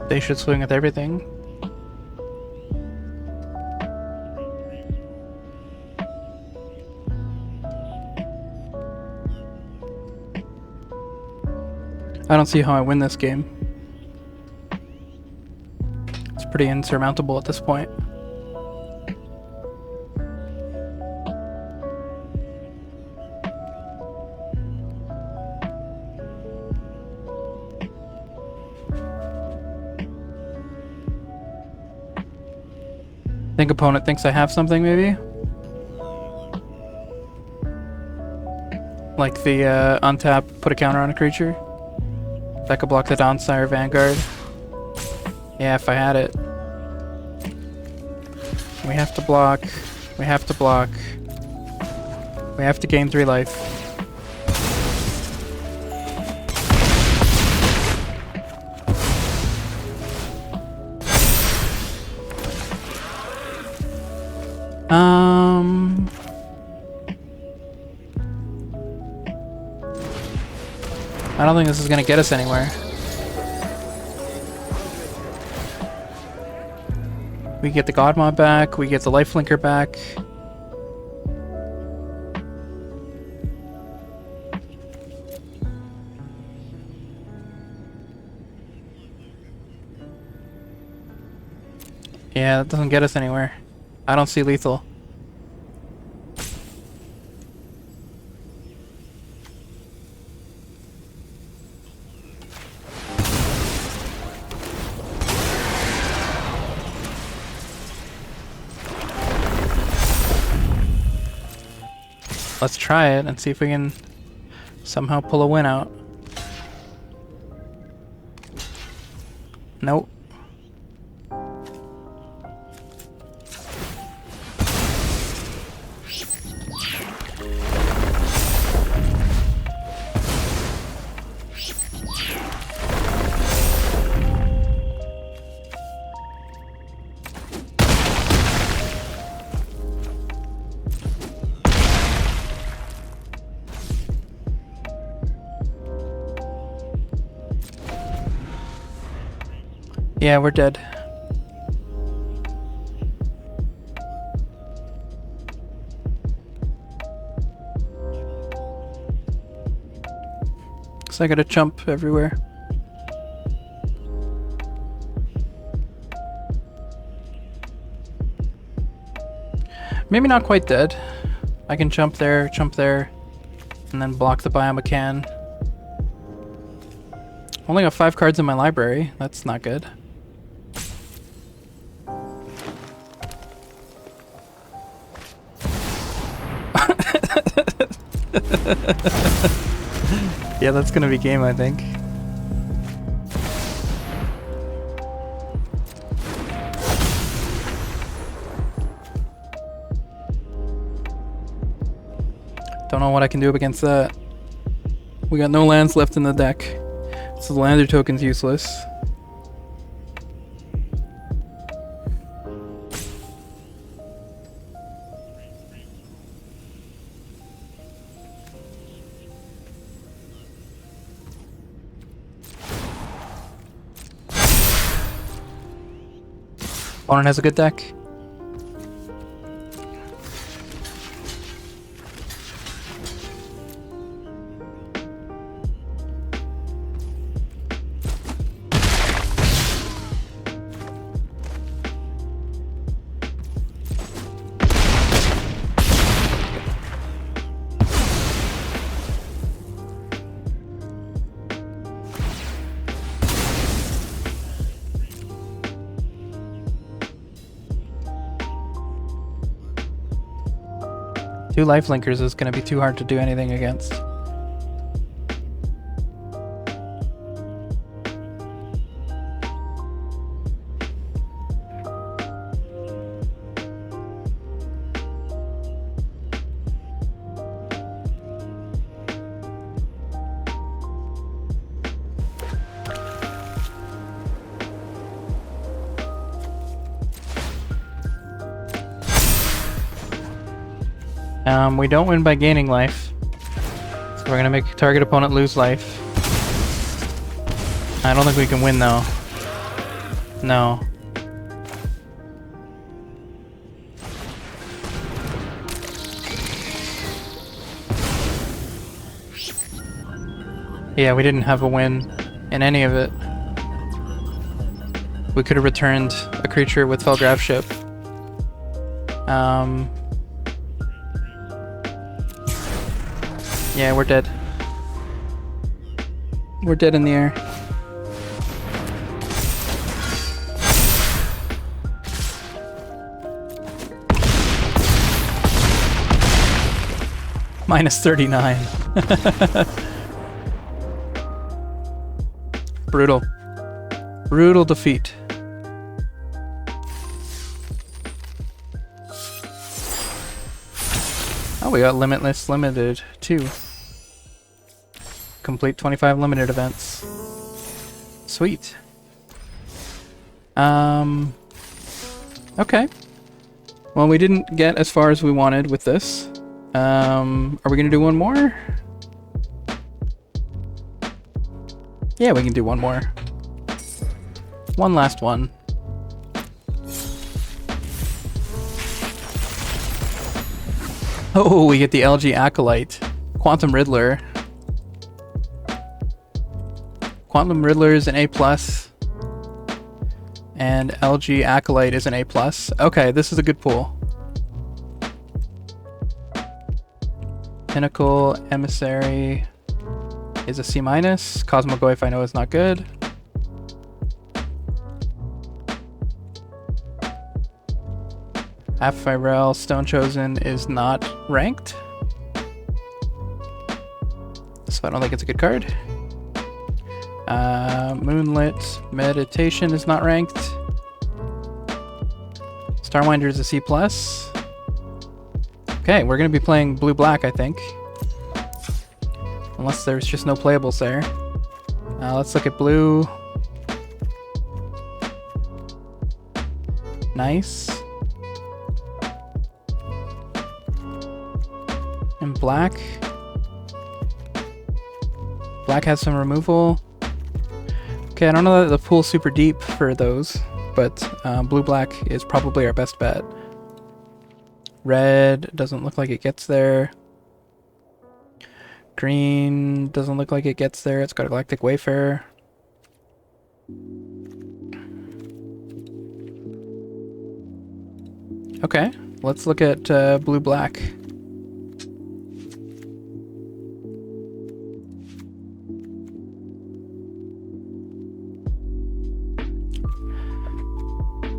[SPEAKER 1] They should swing with everything. I don't see how I win this game. It's pretty insurmountable at this point. I think opponent thinks I have something, maybe? Like the untap, put a counter on a creature. If I could block the Dawnsire Vanguard. Yeah, if I had it. We have to block. We have to block. We have to gain 3 life. I don't think this is gonna get us anywhere. We get the God Mod back, we get the Life Flinker back. Yeah, that doesn't get us anywhere. I don't see lethal. Let's try it and see if we can somehow pull a win out. Nope. Yeah, we're dead. So I gotta jump everywhere. Maybe not quite dead. I can jump there, and then block the Biomecan. Only got 5 cards in my library. That's not good. Yeah, that's gonna be game, I think. Don't know what I can do up against that. We got no lands left in the deck, so the lander token's useless. Opponent has a good deck. Two life linkers is going to be too hard to do anything against. We don't win by gaining life, so we're gonna make target opponent lose life. I don't think we can win though. No. Yeah, we didn't have a win in any of it. We could have returned a creature with Felgraf Ship. Yeah, we're dead. We're dead in the air. Minus 39. Brutal. Brutal defeat. Oh, we got Limitless Limited too. Complete 25 limited events. Sweet. Okay. Well, we didn't get as far as we wanted with this. Are we gonna do one more? Yeah, we can do one more. One last one. Oh, we get the LG Acolyte. Quantum Riddler. Quantum Riddler is an A+. And LG Acolyte is an A+. Okay, this is a good pool. Pinnacle Emissary is a C-. Cosmogoyf I know is not good. Aphyrel Stone Chosen is not ranked, so I don't think it's a good card. Moonlit Meditation is not ranked. Starwinder is a C+. Okay, we're going to be playing blue-black, I think. Unless there's just no playables there. Let's look at blue. Nice. And black. Black has some removal. Okay, I don't know that the pool's super deep for those, but blue-black is probably our best bet. Red doesn't look like it gets there. Green doesn't look like it gets there. It's got a Galactic Wayfarer. Okay, let's look at blue-black.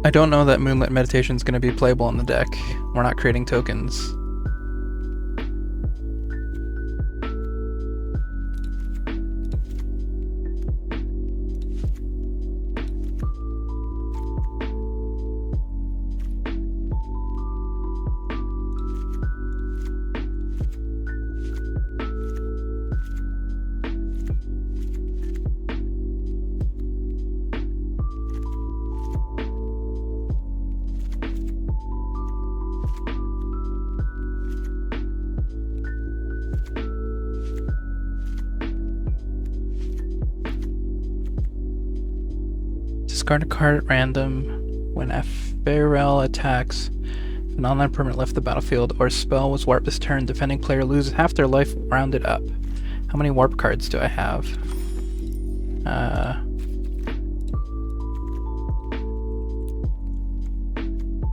[SPEAKER 1] I don't know that Moonlit Meditation is going to be playable on the deck. We're not creating tokens. Discard a card at random when Ephemeral attacks. If an online permanent left the battlefield or spell was warped this turn, defending player loses half their life rounded up. How many warp cards do I have?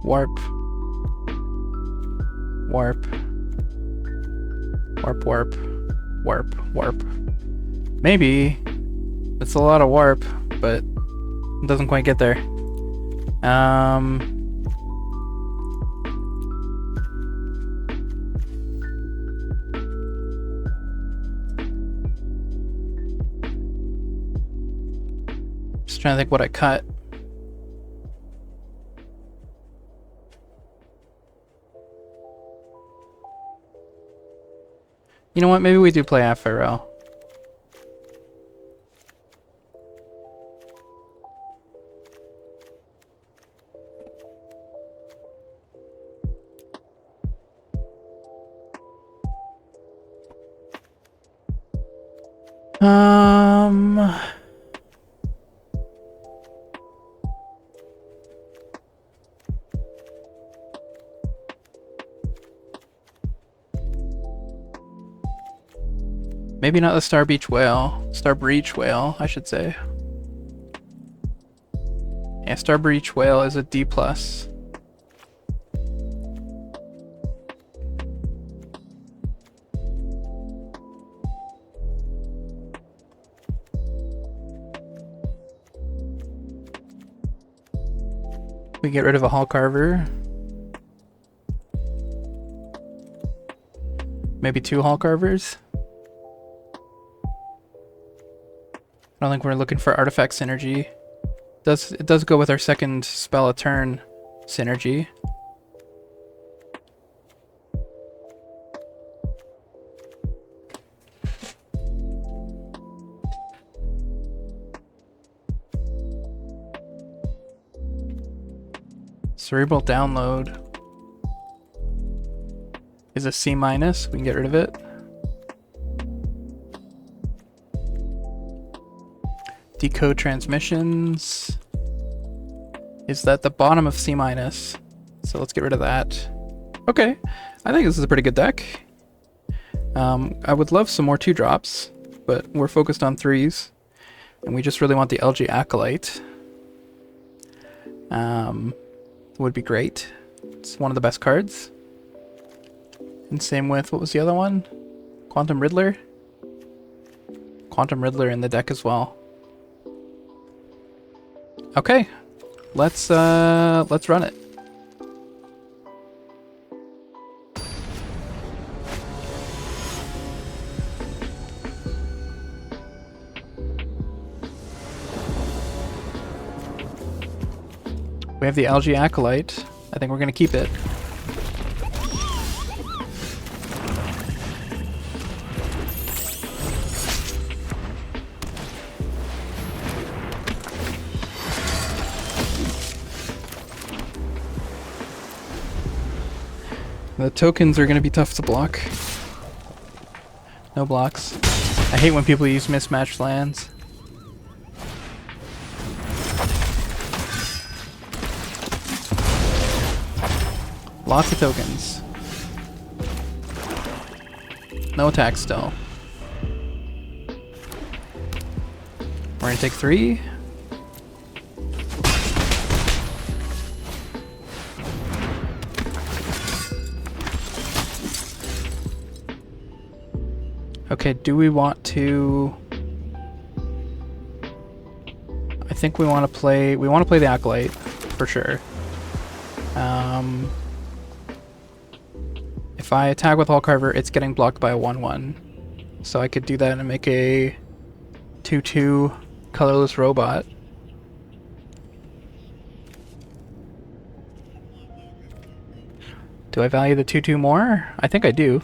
[SPEAKER 1] Warp. Warp. Warp, warp. Warp, warp. Maybe. It's a lot of warp, but it doesn't quite get there. Just trying to think what I cut. You know what? Maybe we do play Ephemeral. Maybe not the Star Breach Whale, I should say. Yeah, Star Breach Whale is a D+. We get rid of a Hall Carver. Maybe 2 Hall Carvers. I don't think we're looking for artifact synergy. It does go with our second spell a turn synergy. Cerebral Download is a C-. We can get rid of it. Decode Transmissions is at the bottom of C-. So let's get rid of that. Okay, I think this is a pretty good deck. I would love some more 2-drops, but we're focused on 3s. And we just really want the LG Acolyte. Would be great. It's one of the best cards. And same with, what was the other one? Quantum Riddler? Quantum Riddler in the deck as well. Okay, let's run it. We have the Algae Acolyte. I think we're gonna keep it. The tokens are going to be tough to block. No blocks. I hate when people use mismatched lands. Lots of tokens. No attack still. We're going to take 3. Okay, do we want to... I think we want to play the Acolyte, for sure. If I attack with Hullcarver, it's getting blocked by a 1/1. So I could do that and make a 2/2 colorless robot. Do I value the 2/2 more? I think I do.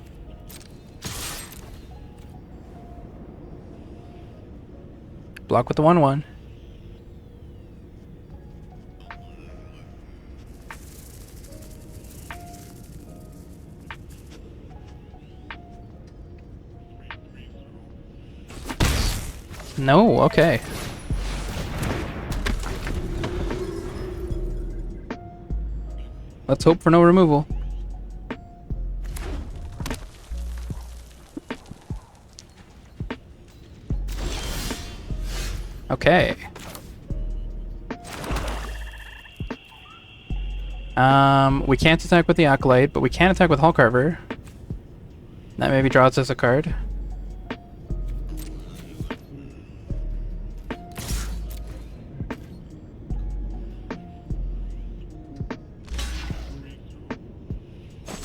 [SPEAKER 1] Block with the 1/1. No, okay. Let's hope for no removal. Okay. We can't attack with the Acolyte, but we can attack with Hullcarver. That maybe draws us a card.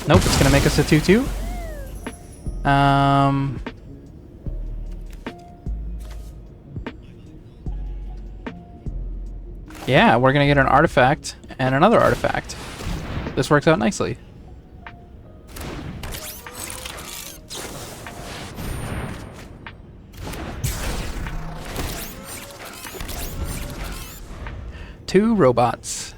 [SPEAKER 1] Nope, it's gonna make us a 2/2. Yeah, we're gonna get an artifact and another artifact. This works out nicely. Two robots.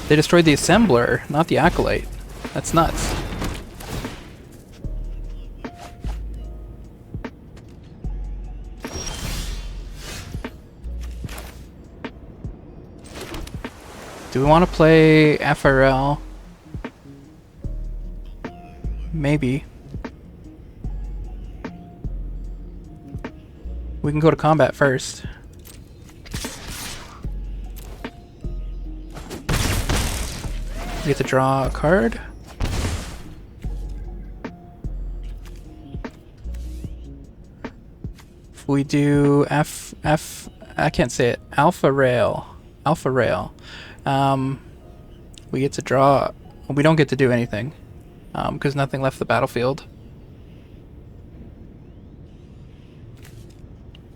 [SPEAKER 1] They destroyed the Assembler, not the Acolyte. That's nuts. Do we want to play FRL? Maybe. We can go to combat first. We get to draw a card. If we do I can't say it. Alpha Rail. We get to draw. We don't get to do anything because nothing left the battlefield.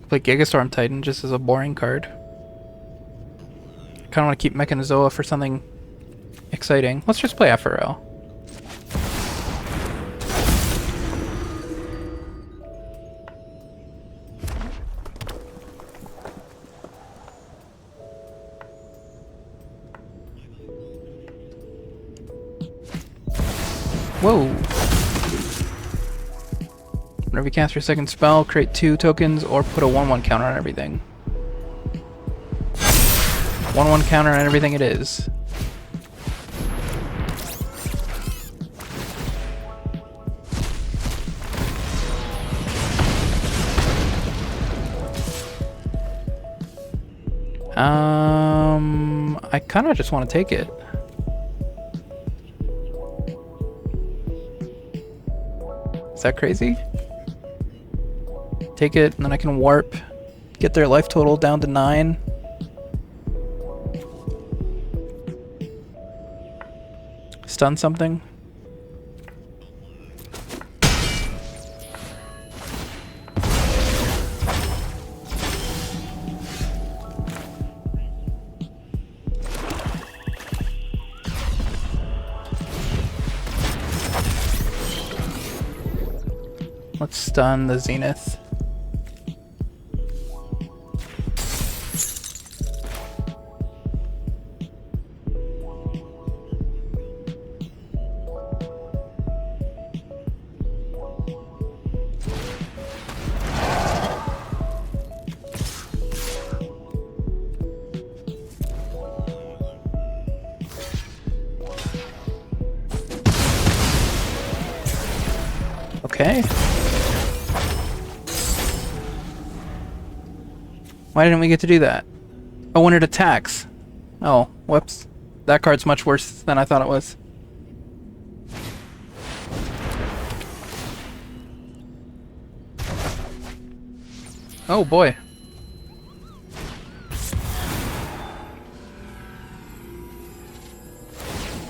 [SPEAKER 1] Play Gigastorm Titan just as a boring card. Kind of want to keep Mechanizoa for something exciting. Let's just play FRL. Whoa! Whenever you cast your second spell, create 2 tokens or put a 1/1 counter on everything. 1/1 counter on everything it is. I kind of just want to take it. Is that crazy? Take it, and then I can warp, get their life total down to 9. Stun something. Let's stun the Zenith. Okay. Why didn't we get to do that? Oh, when it attacks. Oh, whoops. That card's much worse than I thought it was. Oh boy.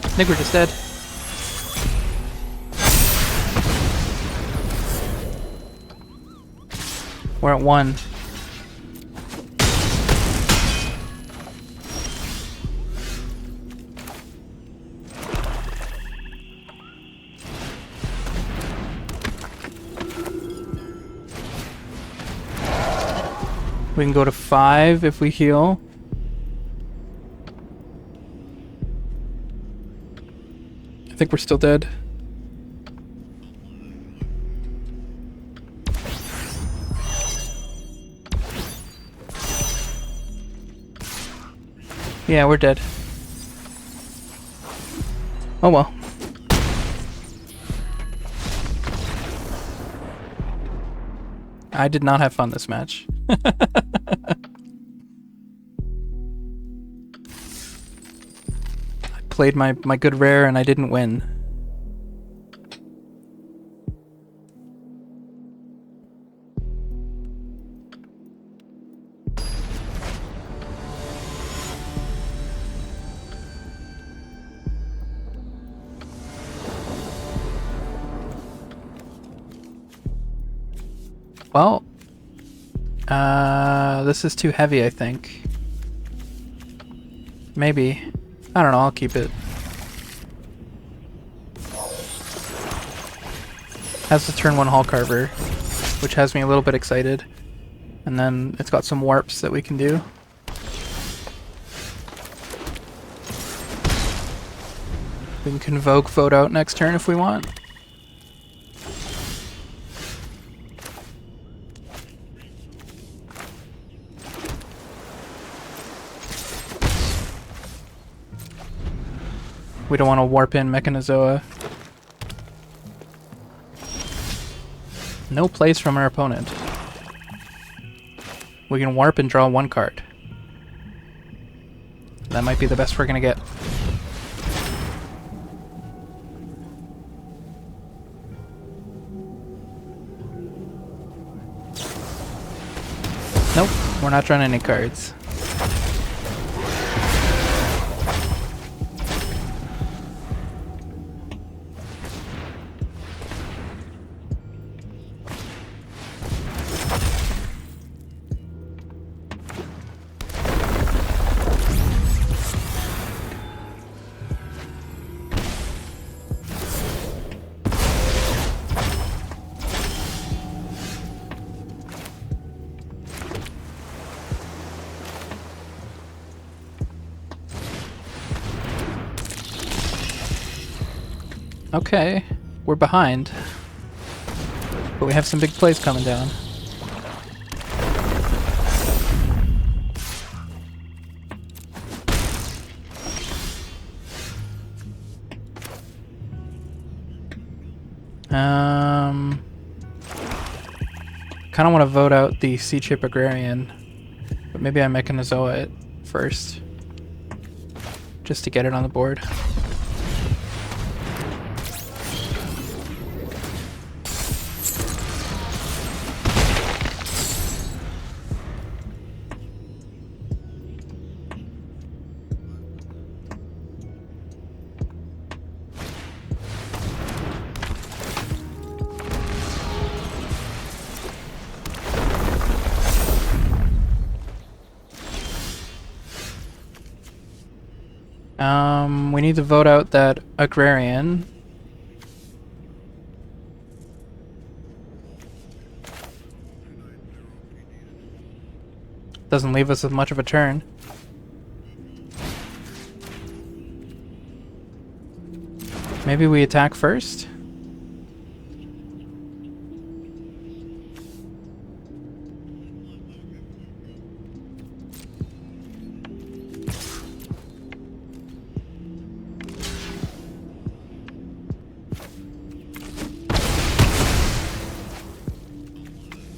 [SPEAKER 1] I think we're just dead. We're at 1. We can go to 5 if we heal. I think we're still dead. Yeah, we're dead. Oh well. I did not have fun this match. I played my good rare and I didn't win. Well, this is too heavy, I think. Maybe. I don't know, I'll keep it. Has the turn 1 Hall Carver, which has me a little bit excited. And then it's got some warps that we can do. We can convoke vote out next turn if we want. We don't want to warp in Mechanizoa. No plays from our opponent. We can warp and draw 1 card. That might be the best we're gonna get. Nope, we're not drawing any cards. Okay, we're behind, but we have some big plays coming down. Kind of want to vote out the Sea-Chip Agrarian, but maybe I Mechanizoa it first, just to get it on the board. We need to vote out that Agrarian. Doesn't leave us with much of a turn. Maybe we attack first?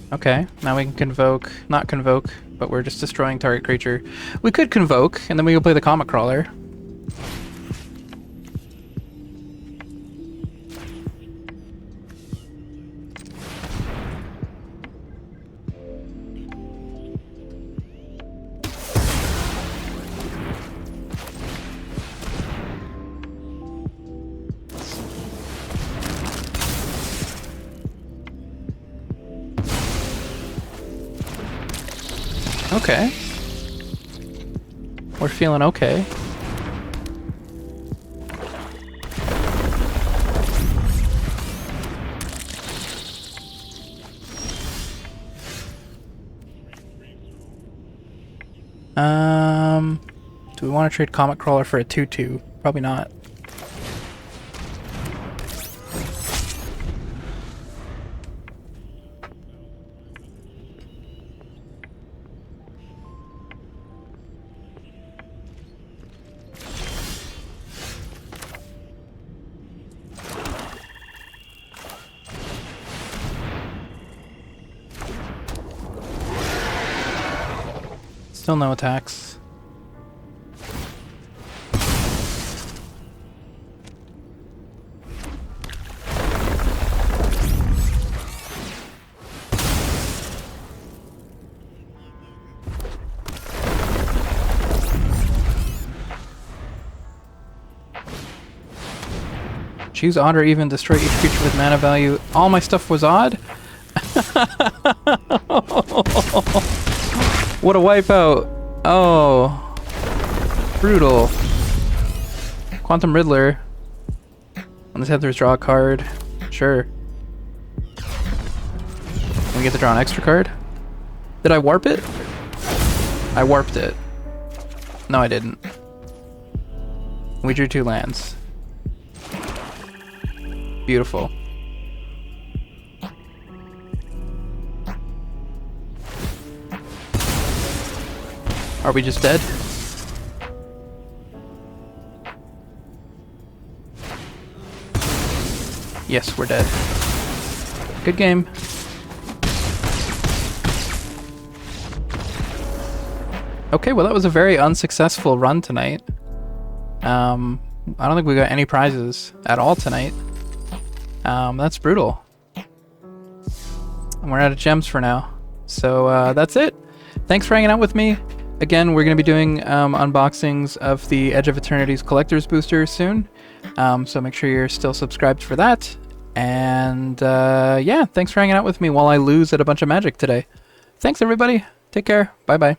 [SPEAKER 1] Okay, now we can convoke, not convoke, but we're just destroying target creature. We could Convoke, and then we could play the Comet Crawler. Okay. We're feeling okay. Do we want to trade Comet Crawler for a 2/2? Probably not. Still no attacks. Choose odd or even, destroy each creature with mana value. All my stuff was odd? What a wipeout! Oh. Brutal. Quantum Riddler. On this Heather's draw a card. Sure. We get to draw an extra card? Did I warp it? I warped it. No, I didn't. We drew 2 lands. Beautiful. Are we just dead? Yes, we're dead. Good game. Okay, well that was a very unsuccessful run tonight. I don't think we got any prizes at all tonight. That's brutal. And we're out of gems for now. So that's it. Thanks for hanging out with me. Again, we're going to be doing unboxings of the Edge of Eternity's Collector's Booster soon. So make sure you're still subscribed for that. And yeah, thanks for hanging out with me while I lose at a bunch of Magic today. Thanks, everybody. Take care. Bye-bye.